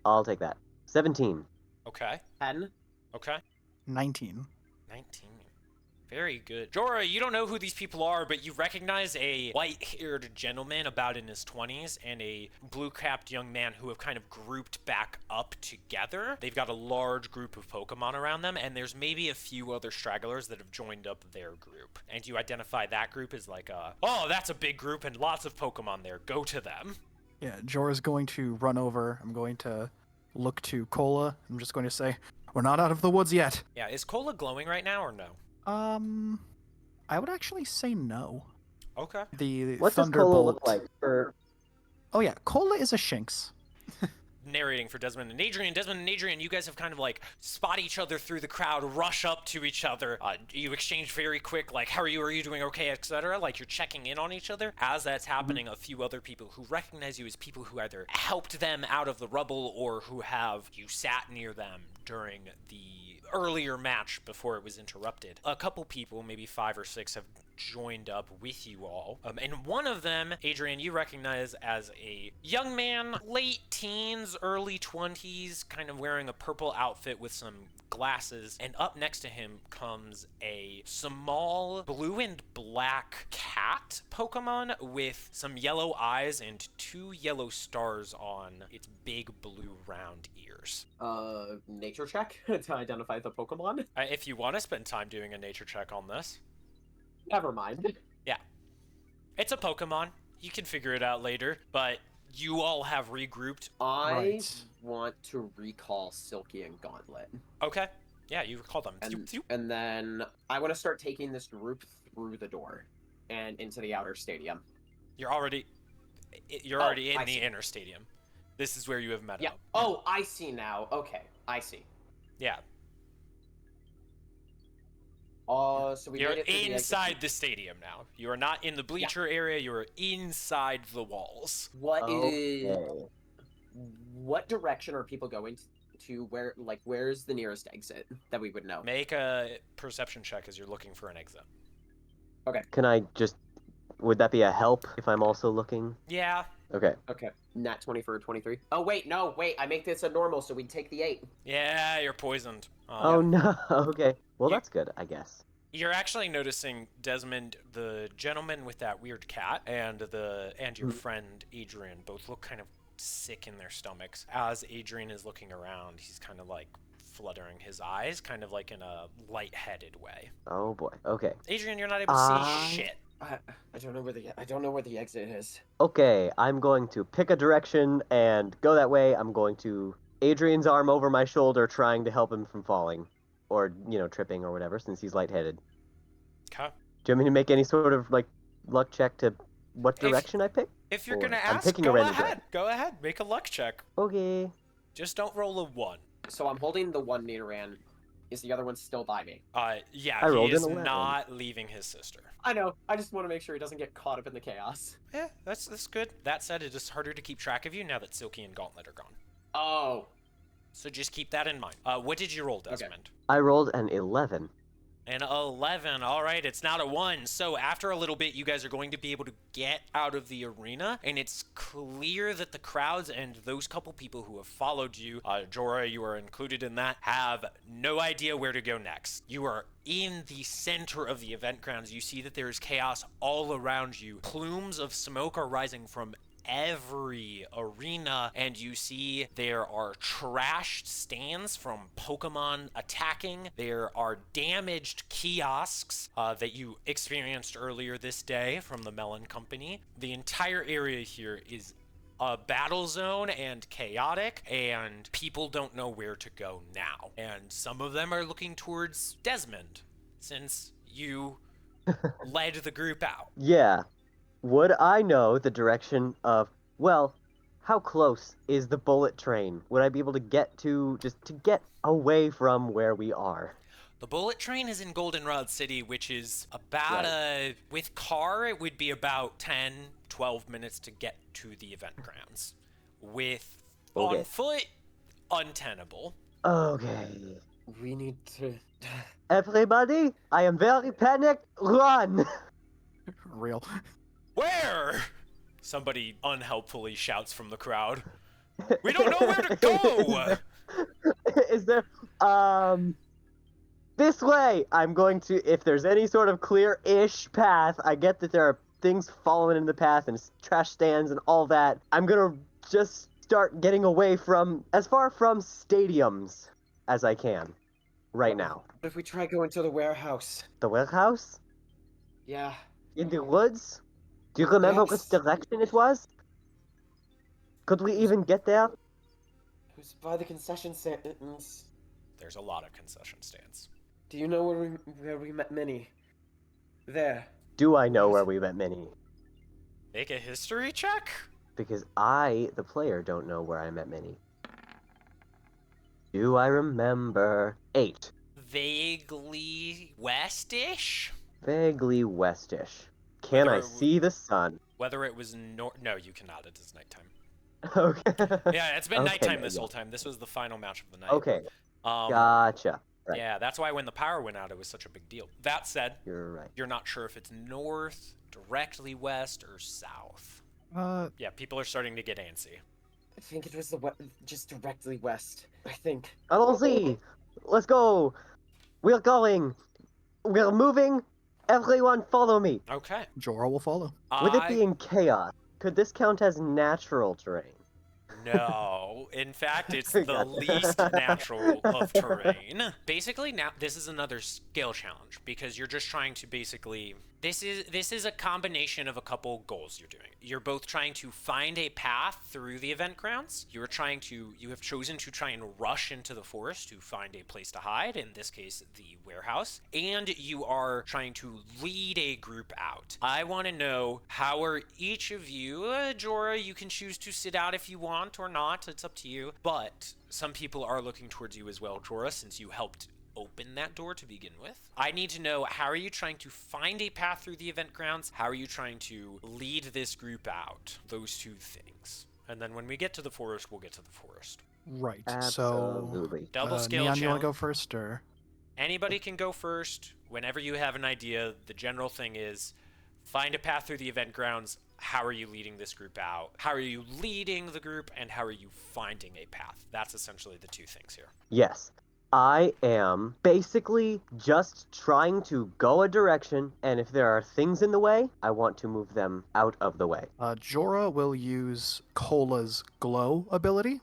I'll take that. 17. Okay. 10. Okay. 19. 19. Very good. Jorah, you don't know who these people are, but you recognize a white-haired gentleman about in his 20s and a blue-capped young man who have kind of grouped back up together. They've got a large group of Pokemon around them, and there's maybe a few other stragglers that have joined up their group. And you identify that group as like oh, that's a big group and lots of Pokemon there. Go to them. Yeah, Jorah's going to run over. I'm going to look to Cola. I'm just going to say, we're not out of the woods yet. Yeah, is Cola glowing right now or no? I would actually say no. Okay. The What does Thunderbolt. Cola look like? Oh yeah, Cola is a Shinx. Narrating for Desmond and Adrian. Desmond and Adrian, you guys have kind of like spot each other through the crowd, rush up to each other. You exchange very quick, like, how are you? Are you doing okay, etc. Like, you're checking in on each other. As that's happening, a few other people who recognize you as people who either helped them out of the rubble or who have you sat near them during the earlier match before it was interrupted. A couple people, maybe 5 or 6, have joined up with you all. And one of them, Adrian, you recognize as a young man, late teens, early 20s, kind of wearing a purple outfit with some glasses. And up next to him comes a small blue and black cat Pokemon with some yellow eyes and 2 yellow stars on its big blue round ears. Nature check to identify the Pokemon? If you want to spend time doing a nature check on this. Never mind. Yeah. It's a Pokemon. You can figure it out later, but you all have regrouped. I want to recall Silky and Gauntlet. Okay. Yeah, you recall them. And then I want to start taking this group through the door and into the outer stadium. You're already in the inner stadium. This is where you have met up. Oh, I see now. Okay, I see. Yeah. So we You're made it through the exit. inside the stadium now. You are not in the bleacher area. You are inside the walls. What direction are people going to? Where's the nearest exit that we would know? Make a perception check as you're looking for an exit. Okay. Can I just... Would that be a help if I'm also looking? Yeah. Okay. Okay. Nat 20 for 23. Oh, wait, no, wait. I make this a normal, so we'd take the 8. Yeah, you're poisoned. Oh, no. Okay. Well, You- that's good, I guess. You're actually noticing, Desmond, the gentleman with that weird cat, and your friend Adrian both look kind of sick in their stomachs. As Adrian is looking around, he's kind of like fluttering his eyes, kind of like in a lightheaded way. Oh, boy. Okay. Adrian, you're not able to see shit. I don't know where the exit is. Okay, I'm going to pick a direction and go that way. I'm going to... Adrian's arm over my shoulder, trying to help him from falling. Or, tripping or whatever, since he's lightheaded. Okay. Do you want me to make any sort of, luck check to what direction I pick? If you're Or- gonna I'm ask, picking a go random ahead. direction. Go ahead. Make a luck check. Okay. Just don't roll a 1. So I'm holding the one Nidoran. Is the other one still by me? Yeah, I rolled he an is 11. not leaving his sister. I know. I just want to make sure he doesn't get caught up in the chaos. Yeah, that's good. That said, it is harder to keep track of you now that Silky and Gauntlet are gone. Oh. So just keep that in mind. What did you roll, Desmond? I rolled an 11. An 11. All right, it's not a 1. So after a little bit, you guys are going to be able to get out of the arena, and it's clear that the crowds and those couple people who have followed you, Jorah, you are included in that, have no idea where to go next. You are in the center of the event grounds. You see that there is chaos all around you. Plumes of smoke are rising from every arena, and you see there are trashed stands from Pokemon attacking. There are damaged kiosks that you experienced earlier this day from the Melon Company. The entire area here is a battle zone and chaotic, and people don't know where to go now. And some of them are looking towards Desmond, since you led the group out. Yeah. Would I know the direction of, well, how close is the bullet train? Would I be able to get to get away from where we are? The bullet train is in Goldenrod City, which is about with car, it would be about 10, 12 minutes to get to the event grounds. With on foot, untenable. Okay. We need to... Everybody, I am very panicked. Run! Real. Where? Somebody unhelpfully shouts from the crowd. We don't know where to go! Is there, this way! I'm going to, if there's any sort of clear-ish path, I get that there are things falling in the path and trash stands and all that. I'm gonna just start getting away from, as far from stadiums as I can, right now. What if we try going to the warehouse? The warehouse? Yeah. In the woods? Do you remember Yes. which direction it was? Could we even get there? It was by the concession stands. There's a lot of concession stands. Do you know where we met Minnie? There. Do I know where we met Minnie? Make a history check? Because I, the player, don't know where I met Minnie. Do I remember? 8. Vaguely westish? Vaguely westish. Can Whether I it w- see the sun? Whether it was no, you cannot. It is nighttime. Okay. Yeah, it's been Okay, nighttime this yeah. whole time. This was the final match of the night. Okay. Um, Gotcha. Right. Yeah, that's why when the power went out, it was such a big deal. That said, You're right. you're not sure if it's north, directly west, or south. Yeah, people are starting to get antsy. I think it was just directly west. I think. Allons-y! Let's go! We're going! We're moving! Everyone follow me! Okay. Jorah will follow. With it being chaos, could this count as natural terrain? No, in fact, it's the Gotcha. least natural of terrain. Basically, now this is another skill challenge because you're just trying to basically. This is a combination of a couple goals you're doing. You're both trying to find a path through the event grounds. You have chosen to try and rush into the forest to find a place to hide, in this case, the warehouse. And you are trying to lead a group out. I want to know, how are each of you, Jorah, you can choose to sit out if you want or not. It's up to you. But some people are looking towards you as well, Jorah, since you helped open that door to begin with. I need to know, how are you trying to find a path through the event grounds? How are you trying to lead this group out? Those two things. And then when we get to the forest, we'll get to the forest. Right. Absolutely. So, Double skill Neon, you want to go challenge. first, or? Anybody can go first. Whenever you have an idea, the general thing is find a path through the event grounds. How are you leading this group out? How are you leading the group? And how are you finding a path? That's essentially the two things here. Yes. I am basically just trying to go a direction, and if there are things in the way, I want to move them out of the way. Jorah will use Cola's glow ability.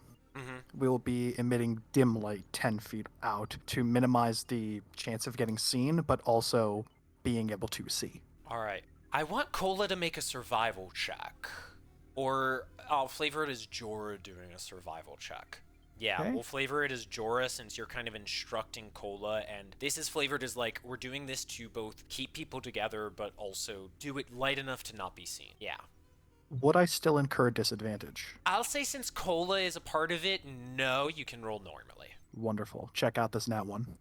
We'll be emitting dim light 10 feet out to minimize the chance of getting seen, but also being able to see. All right. I want Cola to make a survival check. Or I'll flavor it as Jorah doing a survival check. Yeah, Okay. we'll flavor it as Jorah since you're kind of instructing Cola, and this is flavored as like, we're doing this to both keep people together, but also do it light enough to not be seen. Yeah. Would I still incur disadvantage? I'll say since Cola is a part of it, no, you can roll normally. Wonderful. Check out this nat one.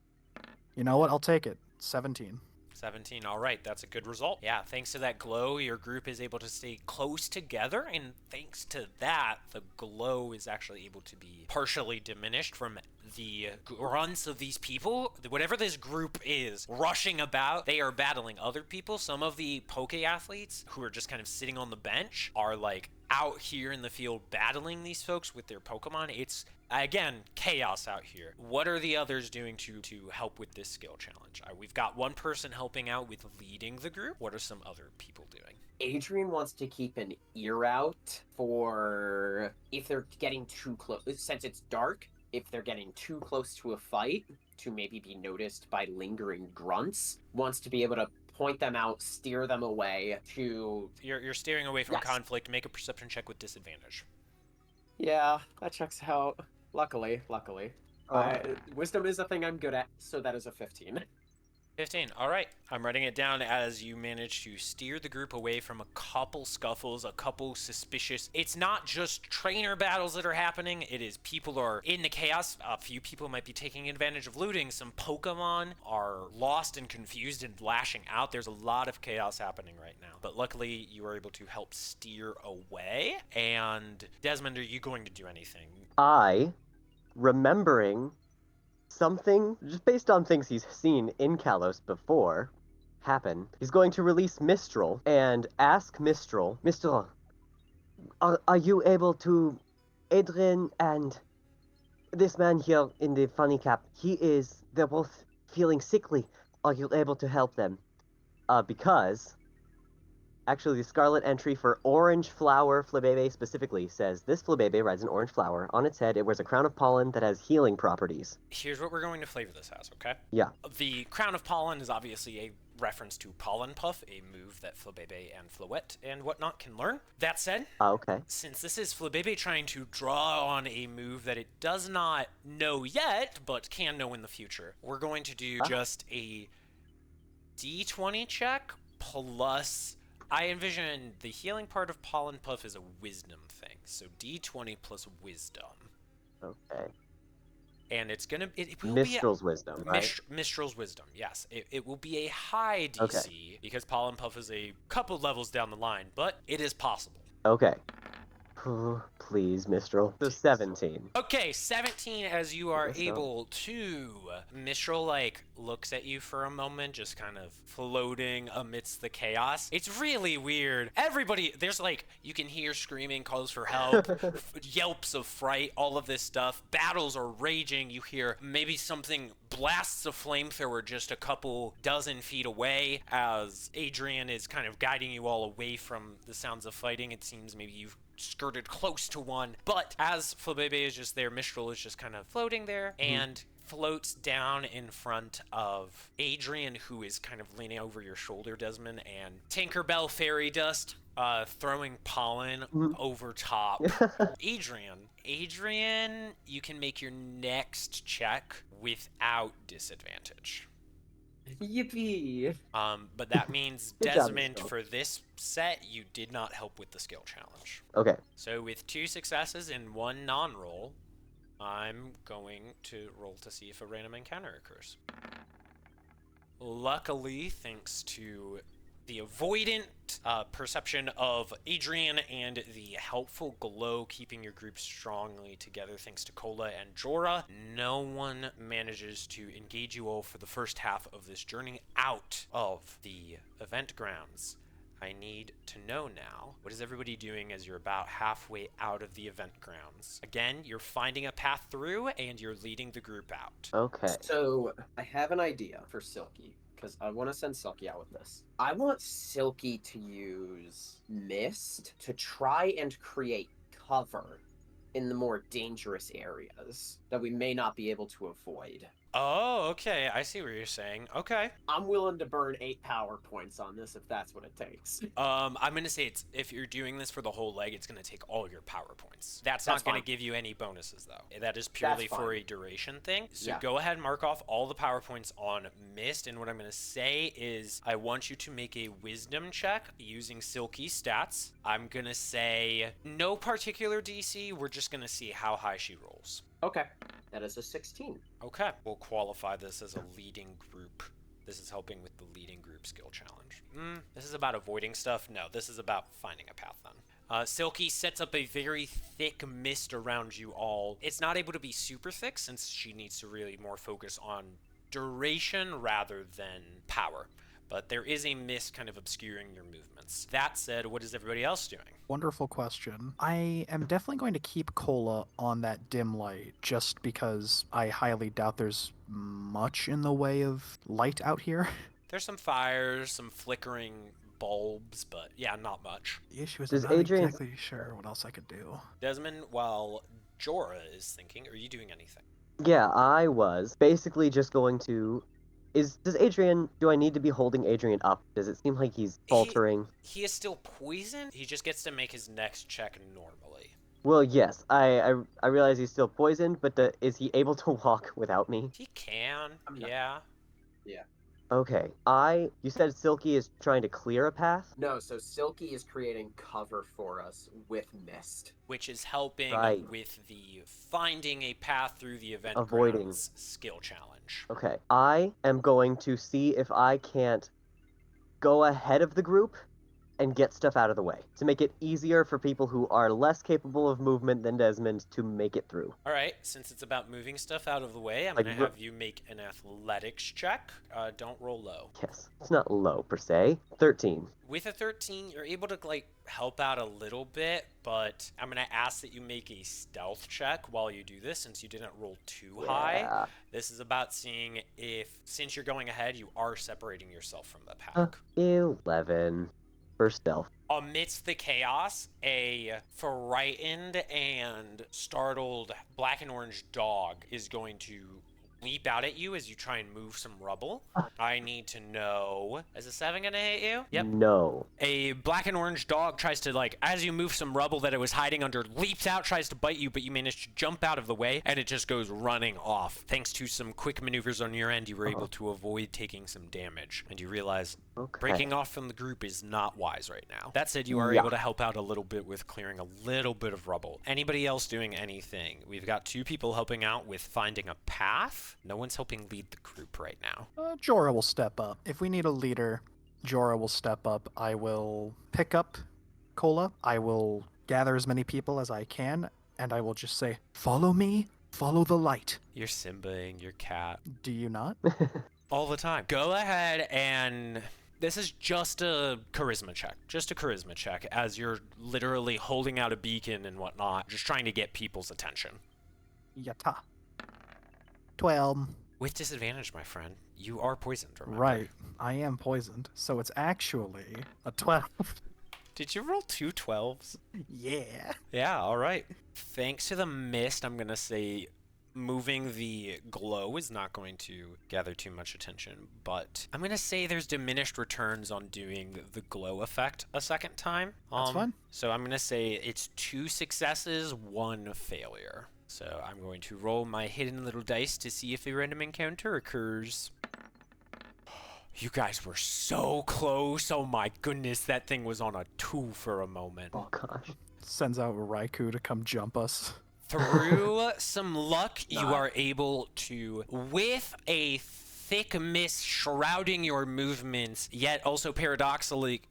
You know what? I'll take it. 17. 17, all right, that's a good result. Yeah, thanks to that glow, your group is able to stay close together, and thanks to that, the glow is actually able to be partially diminished from the grunts of these people. Whatever this group is rushing about, they are battling other people. Some of the Poke athletes who are just kind of sitting on the bench are like out here in the field battling these folks with their Pokemon. It's, again, chaos out here. What are the others doing to help with this skill challenge? We've got one person helping out with leading the group. What are some other people doing? Adrian wants to keep an ear out for if they're getting too close, since it's dark, if they're getting too close to a fight, to maybe be noticed by lingering grunts. Wants to be able to point them out, steer them away to... You're steering away from Yes. conflict. Make a perception check with disadvantage. Yeah, that checks out. Luckily. Wisdom is a thing I'm good at, so that is a 15. 15. All right. I'm writing it down as you manage to steer the group away from a couple scuffles, a couple suspicious. It's not just trainer battles that are happening. It is people are in the chaos. A few people might be taking advantage of looting. Some Pokemon are lost and confused and lashing out. There's a lot of chaos happening right now. But luckily, you are able to help steer away. And Desmond, are you going to do anything? I, remembering something, just based on things he's seen in Kalos before happen, he's going to release Mistral and ask Mistral, are you able to, Adrian and this man here in the funny cap, they're both feeling sickly. Are you able to help them? Because actually, the Scarlet entry for Orange Flower Flabebe specifically says, this Flabebe rides an orange flower. On its head, it wears a crown of pollen that has healing properties. Here's what we're going to flavor this as, okay? Yeah. The Crown of Pollen is obviously a reference to Pollen Puff, a move that Flabebe and Floette and whatnot can learn. That said, Okay. since this is Flabebe trying to draw on a move that it does not know yet, but can know in the future, we're going to do just a D20 check plus... I envision the healing part of Pollen Puff is a wisdom thing, so D20 plus wisdom. Okay. And it's gonna... It will Mistral's wisdom, be right? Mistral's wisdom, yes. It will be a high DC, Okay. because Pollen Puff is a couple levels down the line, but it is possible. Okay. Please, Mistral. So 17. Okay, 17 as you are Yes, sir. able to. Mistral, looks at you for a moment, just kind of floating amidst the chaos. It's really weird. Everybody, there's you can hear screaming, calls for help, yelps of fright, all of this stuff. Battles are raging. You hear maybe something blasts a flamethrower just a couple dozen feet away as Adrian is kind of guiding you all away from the sounds of fighting. It seems maybe you've skirted close to one, but as Flabebe is just there, Mistral is just kind of floating there and floats down in front of Adrian, who is kind of leaning over your shoulder, Desmond, and Tinkerbell Fairy Dust throwing pollen over top. Adrian, you can make your next check without disadvantage. Yippee! But that means Good job, Desmond, Mistral. for this set, you did not help with the skill challenge. Okay. So with 2 successes and 1 non-roll, I'm going to roll to see if a random encounter occurs. Luckily, thanks to the avoidant perception of Adrian and the helpful glow keeping your group strongly together thanks to Cola and Jorah, no one manages to engage you all for the first half of this journey out of the event grounds. I need to know now, what is everybody doing as you're about halfway out of the event grounds? Again, you're finding a path through and you're leading the group out. Okay. So I have an idea for Silky, because I want to send Silky out with this. I want Silky to use Mist to try and create cover in the more dangerous areas that we may not be able to avoid. Oh, okay. I see what you're saying. Okay. I'm willing to burn 8 power points on this if that's what it takes. I'm gonna say if you're doing this for the whole leg, it's gonna take all your power points. That's not gonna fine. give you any bonuses though. That is purely That's for fine. a duration thing. So Yeah. go ahead and mark off all the power points on Mist. And what I'm gonna say is I want you to make a wisdom check using Silky stats. I'm gonna say no particular DC. We're just gonna see how high she rolls. Okay. That is a 16. Okay, we'll qualify this as a leading group. This is helping with the leading group skill challenge. This is about avoiding stuff? No, this is about finding a path then. Silky sets up a very thick mist around you all. It's not able to be super thick since she needs to really more focus on duration rather than power. But there is a mist kind of obscuring your movements. That said, what is everybody else doing? Wonderful question. I am definitely going to keep Cola on that dim light just because I highly doubt there's much in the way of light out here. There's some fires, some flickering bulbs, but yeah, not much. The issue is Does I'm not Adrian- exactly sure what else I could do. Desmond, while Jorah is thinking, are you doing anything? Yeah, I was basically just going to. Does Adrian? Do I need to be holding Adrian up? Does it seem like he's faltering? He is still poisoned. He just gets to make his next check normally. Well, yes. I realize he's still poisoned, but is he able to walk without me? He can, I'm not- yeah. Okay. You said Silky is trying to clear a path? No, so Silky is creating cover for us with Mist. Which is helping Right. with the finding a path through the event Avoiding. grounds skill challenge. Okay. I am going to see if I can't go ahead of the group and get stuff out of the way to make it easier for people who are less capable of movement than Desmond to make it through. All right, since it's about moving stuff out of the way, I'm Like, going to have you make an athletics check. Don't roll low. Yes. It's not low per se. 13. With a 13, you're able to help out a little bit, but I'm going to ask that you make a stealth check while you do this since you didn't roll too high. Yeah. This is about seeing if, since you're going ahead, you are separating yourself from the pack. 11 for stealth. Amidst the chaos, a frightened and startled black and orange dog is going to leap out at you as you try and move some rubble. I need to know, is a 7 gonna hit you? Yep. No. A black and orange dog tries to, as you move some rubble that it was hiding under, leaps out, tries to bite you, but you manage to jump out of the way, and it just goes running off. Thanks to some quick maneuvers on your end, you were able to avoid taking some damage, and you realize Okay. breaking off from the group is not wise right now. That said, you are Yeah. able to help out a little bit with clearing a little bit of rubble. Anybody else doing anything? We've got 2 people helping out with finding a path. No one's helping lead the group right now. Jorah will step up. If we need a leader, Jorah will step up. I will pick up Cola. I will gather as many people as I can, and I will just say, "Follow me, follow the light." You're Simbaing your cat Do you not? all the time. Go ahead and... This is just a charisma check. Just a charisma check as you're literally holding out a beacon and whatnot, just trying to get people's attention. Yata. 12. With disadvantage, my friend. You are poisoned, remember? Right. I am poisoned, so it's actually a 12. Did you roll 2 12s? Yeah. Yeah, all right. Thanks to the mist, I'm going to say moving the glow is not going to gather too much attention, but I'm going to say there's diminished returns on doing the glow effect a second time. That's fine. So I'm going to say it's 2 successes, 1 failure. So I'm going to roll my hidden little dice to see if a random encounter occurs. You guys were so close. Oh my goodness, that thing was on a 2 for a moment. Oh gosh. Sends out Raikou to come jump us. Through some luck, you Nah. are able to, with a thick mist shrouding your movements, yet also paradoxically,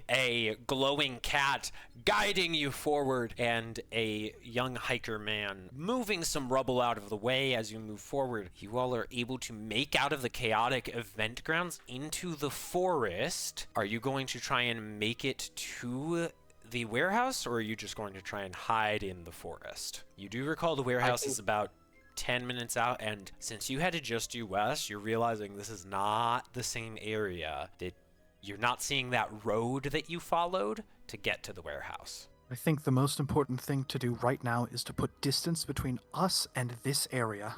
a glowing cat guiding you forward, and a young hiker man moving some rubble out of the way as you move forward. You all are able to make out of the chaotic event grounds into the forest. Are you going to try and make it to the warehouse, or are you just going to try and hide in the forest? You do recall the warehouse is about 10 minutes out, and since you had to just due west, you're realizing this is not the same area. That you're not seeing that road that you followed to get to the warehouse. I think the most important thing to do right now is to put distance between us and this area.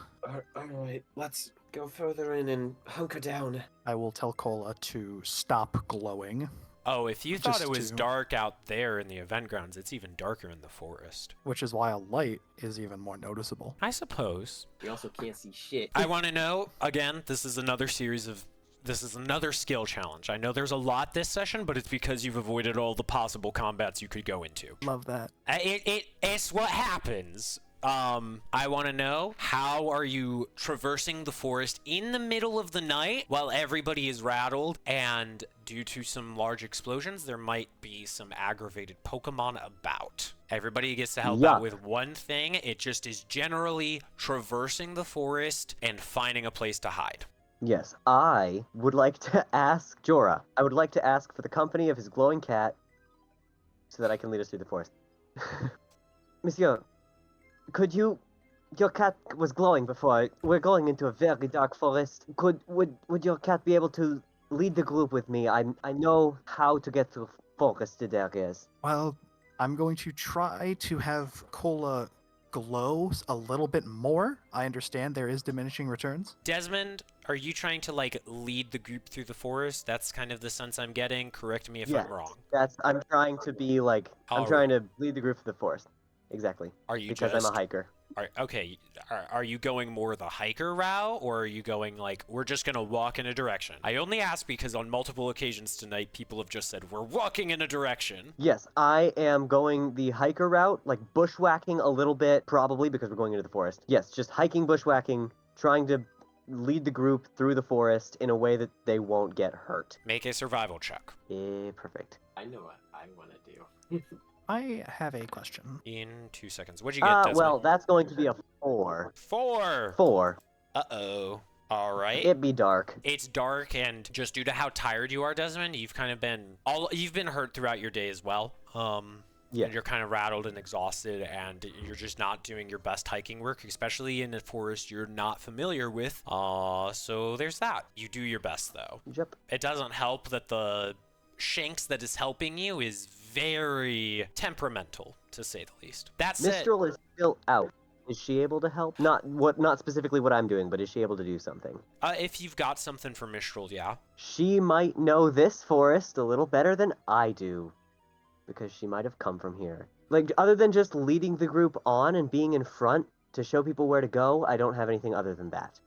Alright, let's go further in and hunker down. I will tell Cola to stop glowing, Oh, if you thought Just it was to- dark out there in the event grounds, it's even darker in the forest. which is why a light is even more noticeable. I suppose. We also can't see shit. I want to know, again, this is another skill challenge. I know there's a lot this session, but it's because you've avoided all the possible combats you could go into. Love that. It's what happens. I want to know, how are you traversing the forest in the middle of the night while everybody is rattled, and due to some large explosions, there might be some aggravated Pokemon about. Everybody gets to help out with one thing. It just is generally traversing the forest and finding a place to hide. Yes, I would like to ask Jorah. I would like to ask for the company of his glowing cat so that I can lead us through the forest. Monsieur, could you... Your cat was glowing before. We're going into a very dark forest. Would your cat be able to lead the group with me? I know how to get through forested areas. Well, I'm going to try to have Cola glow a little bit more. I understand there is diminishing returns. Desmond, are you trying to, like, lead the group through the forest? That's kind of the sense I'm getting. Correct me if Yes, I'm wrong. I'm trying to be like... I'm All trying to lead the group through the forest. Exactly. Are you Because just... I'm a hiker. Okay, are you going more the hiker route, or are you going, like, we're just gonna walk in a direction? I only ask because on multiple occasions tonight, people have just said, we're walking in a direction. Yes, I am going the hiker route, like bushwhacking a little bit, probably because we're going into the forest. Yes, just hiking, bushwhacking, trying to lead the group through the forest in a way that they won't get hurt. Make a survival check. Perfect. I know what I want to do. I have a question. In 2 seconds. What'd you get, Desmond? Well, that's going to be a 4. 4! 4. Uh-oh. All right. It'd be dark. It's dark, and just due to how tired you are, Desmond, you've kind of been... You've been hurt throughout your day as well. Yeah. And you're kind of rattled and exhausted, and you're just not doing your best hiking work, especially in a forest you're not familiar with. So there's that. You do your best, though. Yep. It doesn't help that the Shanks that is helping you is very temperamental, to say the least. That said... Mistral is still out. Is she able to help? Not specifically what I'm doing, but is she able to do something? If you've got something for Mistral, yeah. She might know this forest a little better than I do, because she might have come from here. Like, other than just leading the group on and being in front to show people where to go, I don't have anything other than that.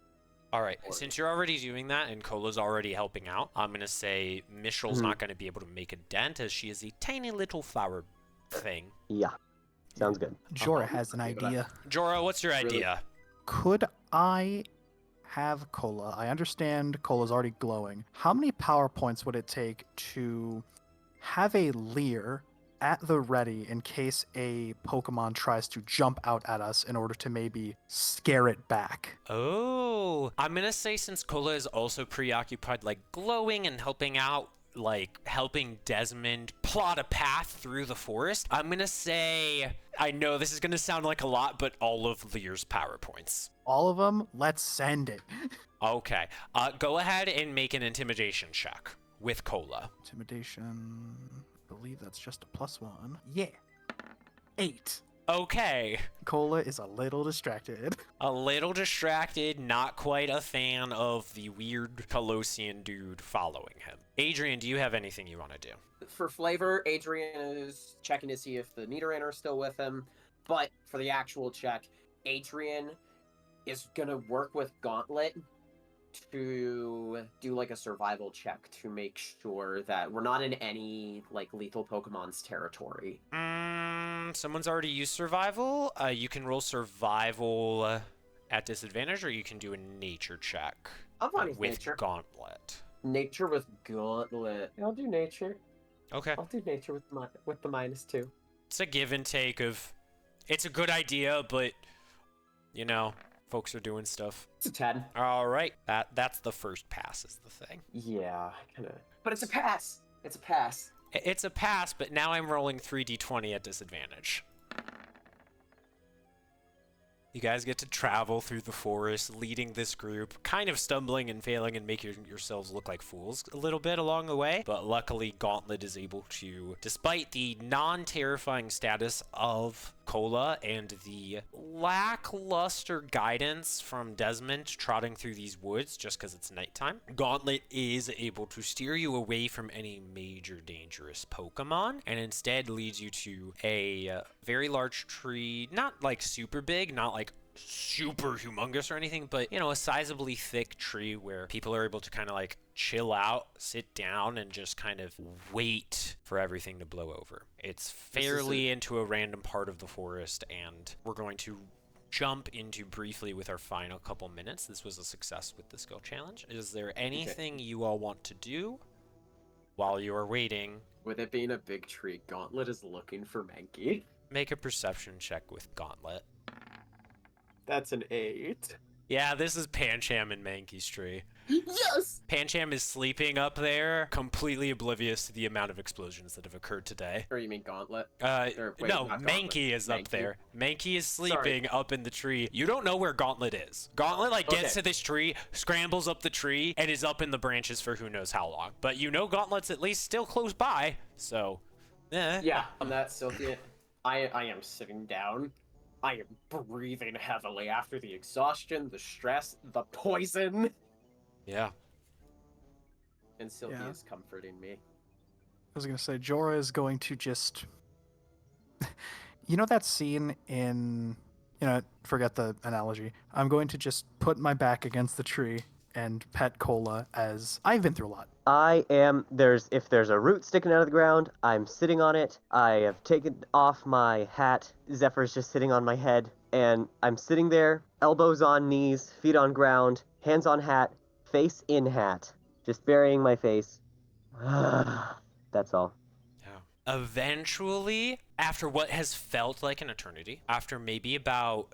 All right, since you're already doing that and Cola's already helping out, I'm going to say Mistral's not going to be able to make a dent as she is a tiny little flower thing. Yeah, sounds good. Jorah has an idea. Jorah, what's your Really? idea? Could I have Cola? I understand Cola's already glowing. How many power points would it take to have a Leer at the ready in case a Pokemon tries to jump out at us in order to maybe scare it back? Oh, I'm going to say since Cola is also preoccupied, like, glowing and helping out, like, helping Desmond plot a path through the forest, I'm going to say, I know this is going to sound like a lot, but all of Lear's power points. All of them? Let's send it. Okay, go ahead and make an intimidation check with Cola. Intimidation. I believe that's just a +1. Yeah. 8. Okay. Cola is a little distracted. A little distracted, not quite a fan of the weird Colossian dude following him. Adrian, do you have anything you want to do? For flavor, Adrian is checking to see if the Nidoran are still with him. But for the actual check, Adrian is going to work with Gauntlet to do like a survival check to make sure that we're not in any like lethal Pokemon's territory. Someone's already used survival. You can roll survival at disadvantage, or you can do a nature check I'm fine with with nature. Gauntlet. Nature with Gauntlet. I'll do nature. Okay. I'll do nature with the -2. It's a give and take of, it's a good idea, but, you know, folks are doing stuff. It's a 10. All right. That's the first pass is the thing. Yeah, kind of. But it's a pass. It's a pass. It's a pass, but now I'm rolling 3d20 at disadvantage. You guys get to travel through the forest, leading this group, kind of stumbling and failing and making yourselves look like fools a little bit along the way. But luckily, Gauntlet is able to, despite the non-terrifying status of Cola and the lackluster guidance from Desmond trotting through these woods just because it's nighttime, Gauntlet is able to steer you away from any major dangerous Pokemon and instead leads you to a very large tree, not like super big, not like super humongous or anything, but you know, a sizably thick tree where people are able to kind of like chill out, sit down, and just kind of wait for everything to blow over. It's fairly into a random part of the forest, and we're going to jump into briefly with our final couple minutes. This was a success with the skill challenge. Is there anything you all want to do while you are waiting? With it being a big tree, Gauntlet is looking for Mankey. Make a perception check with Gauntlet. That's an 8. Yeah, this is Pancham and Mankey's tree. Yes! Pancham is sleeping up there, completely oblivious to the amount of explosions that have occurred today. Or you mean Gauntlet? No, not Gauntlet. Mankey is up Mankey. there. Mankey is sleeping up in the tree. You don't know where Gauntlet is. Gauntlet, like, gets to this tree, scrambles up the tree, and is up in the branches for who knows how long. But you know Gauntlet's at least still close by, so, Yeah, on that Silky, I am sitting down. I am breathing heavily after the exhaustion, the stress, the poison. Yeah. And Silky Yeah. is comforting me. I was gonna say Jorah is going to just, you know that scene in, forget the analogy. I'm going to just put my back against the tree and pet Cola as I've been through a lot. If there's a root sticking out of the ground, I'm sitting on it. I have taken off my hat. Zephyr's just sitting on my head, and I'm sitting there, elbows on knees, feet on ground, hands on hat, face in hat, just burying my face. That's all. Yeah. Eventually, after what has felt like an eternity, after maybe about,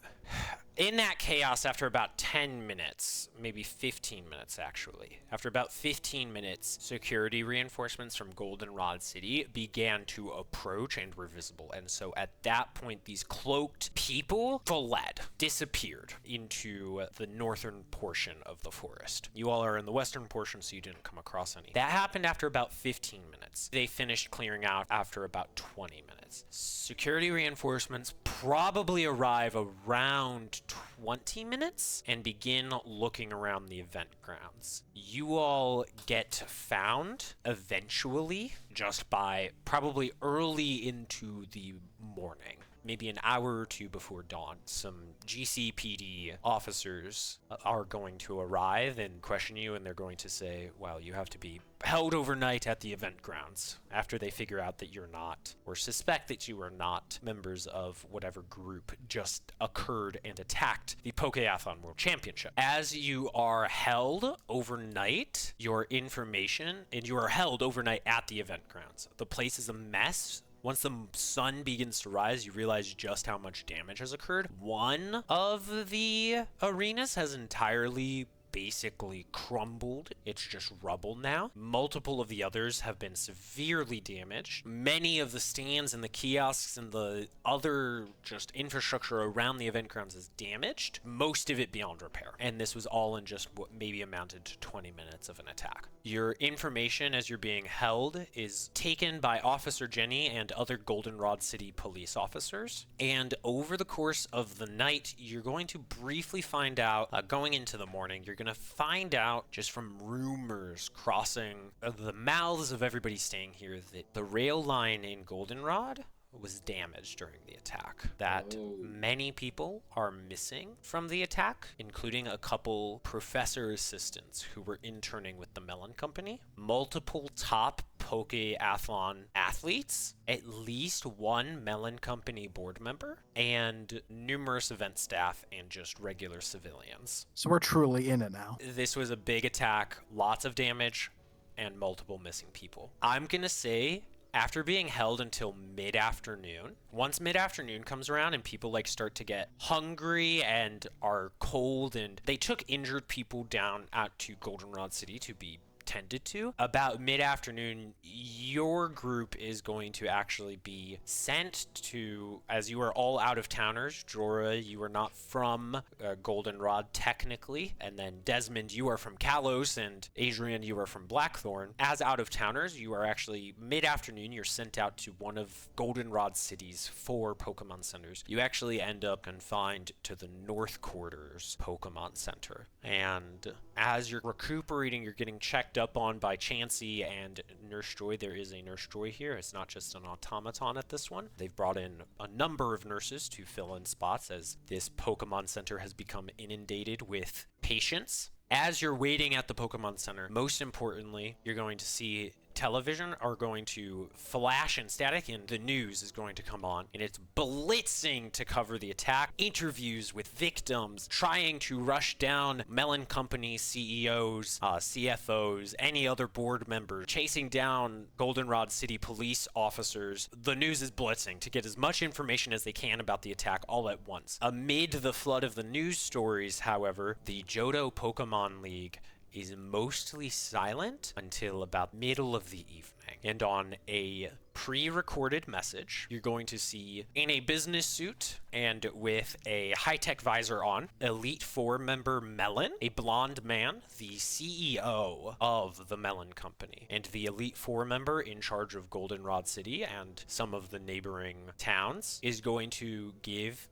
in that chaos, after about 10 minutes, maybe 15 minutes actually, after about 15 minutes, security reinforcements from Goldenrod City began to approach and were visible. And so at that point, these cloaked people fled, disappeared into the northern portion of the forest. You all are in the western portion, so you didn't come across any. That happened after about 15 minutes. They finished clearing out after about 20 minutes. Security reinforcements probably arrive around 20 minutes and begin looking around the event grounds. You all get found eventually, just by probably early into the morning. Maybe an hour or two before dawn, some GCPD officers are going to arrive and question you, and they're going to say, well, you have to be held overnight at the event grounds after they figure out that you're not, or suspect that you are not, members of whatever group just occurred and attacked the Pokeathlon World Championship. As you are held overnight, your information, and you are held overnight at the event grounds. The place is a mess. Once the sun begins to rise, you realize just how much damage has occurred. One of the arenas has entirely basically crumbled. It's just rubble now. Multiple of the others have been severely damaged. Many of the stands and the kiosks and the other just infrastructure around the event grounds is damaged, most of it beyond repair. And this was all in just what maybe amounted to 20 minutes of an attack. Your information as you're being held is taken by Officer Jenny and other Goldenrod City police officers. And over the course of the night, you're going to briefly find out, going into the morning, you're going to find out just from rumors crossing the mouths of everybody staying here that the rail line in Goldenrod was damaged during the attack, that Oh. many people are missing from the attack, including a couple professor assistants who were interning with the Melon Company, multiple top Pokeathlon athletes, at least one Melon Company board member, and numerous event staff and just regular civilians. So we're truly in it now. This was a big attack, lots of damage, and multiple missing people. I'm gonna say, after being held until mid-afternoon, once mid-afternoon comes around and people like start to get hungry and are cold, and they took injured people down out to Goldenrod City to be tended to, about mid-afternoon, your group is going to actually be sent to, as you are all out-of-towners. Jorah, you are not from Goldenrod technically, and then Desmond, you are from Kalos, and Adrian, you are from Blackthorn. As out-of-towners, you are actually mid-afternoon, you're sent out to one of Goldenrod City's 4 Pokemon centers. You actually end up confined to the North Quarters Pokemon Center, and as you're recuperating, you're getting checked up on by Chansey and Nurse Joy. There is a Nurse Joy here. It's not just an automaton at this one. They've brought in a number of nurses to fill in spots as this Pokemon Center has become inundated with patients. As you're waiting at the Pokemon Center, most importantly, you're going to see television are going to flash in static, and the news is going to come on, and it's blitzing to cover the attack. Interviews with victims, trying to rush down Melon Company CEOs, CFOs, any other board members, chasing down Goldenrod City police officers. The news is blitzing to get as much information as they can about the attack all at once. Amid the flood of the news stories, however, the Johto Pokemon League is mostly silent until about middle of the evening. And on a pre-recorded message, you're going to see, in a business suit and with a high-tech visor on, Elite Four member Melon, a blonde man, the CEO of the Melon Company, and the Elite Four member in charge of Goldenrod City and some of the neighboring towns, is going to give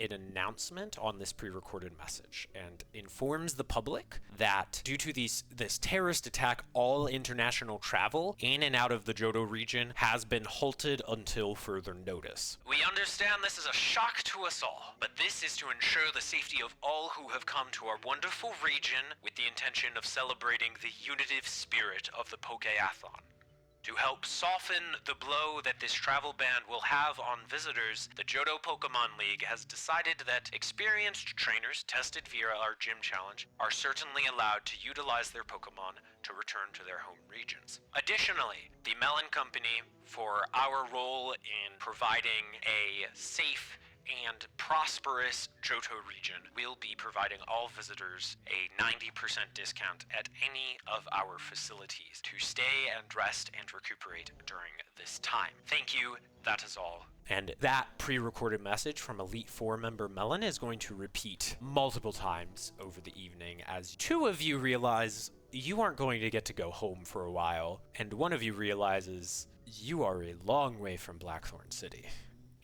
an announcement on this pre-recorded message and informs the public that due to this terrorist attack, all international travel in and out of the Johto region has been halted until further notice. We understand this is a shock to us all, but this is to ensure the safety of all who have come to our wonderful region with the intention of celebrating the unitive spirit of the Pokeathlon. To help soften the blow that this travel ban will have on visitors, the Johto Pokemon League has decided that experienced trainers tested via our gym challenge are certainly allowed to utilize their Pokemon to return to their home regions. Additionally, the Melon Company, for our role in providing a safe and prosperous Johto region, will be providing all visitors a 90% discount at any of our facilities to stay and rest and recuperate during this time. Thank you, that is all. And that pre-recorded message from Elite Four member Melon is going to repeat multiple times over the evening as 2 of you realize you aren't going to get to go home for a while, and 1 of you realizes you are a long way from Blackthorn City.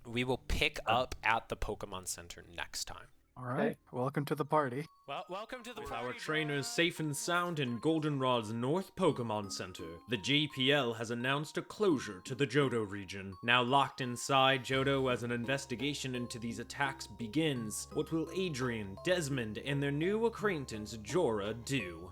We will pick up at the Pokemon Center next time. All right, welcome to the party. Well, welcome to the With our trainers safe and sound in Goldenrod's North Pokemon Center, the JPL has announced a closure to the Johto region. Now locked inside Johto as an investigation into these attacks begins, what will Adrian, Desmond, and their new acquaintance Jorah do?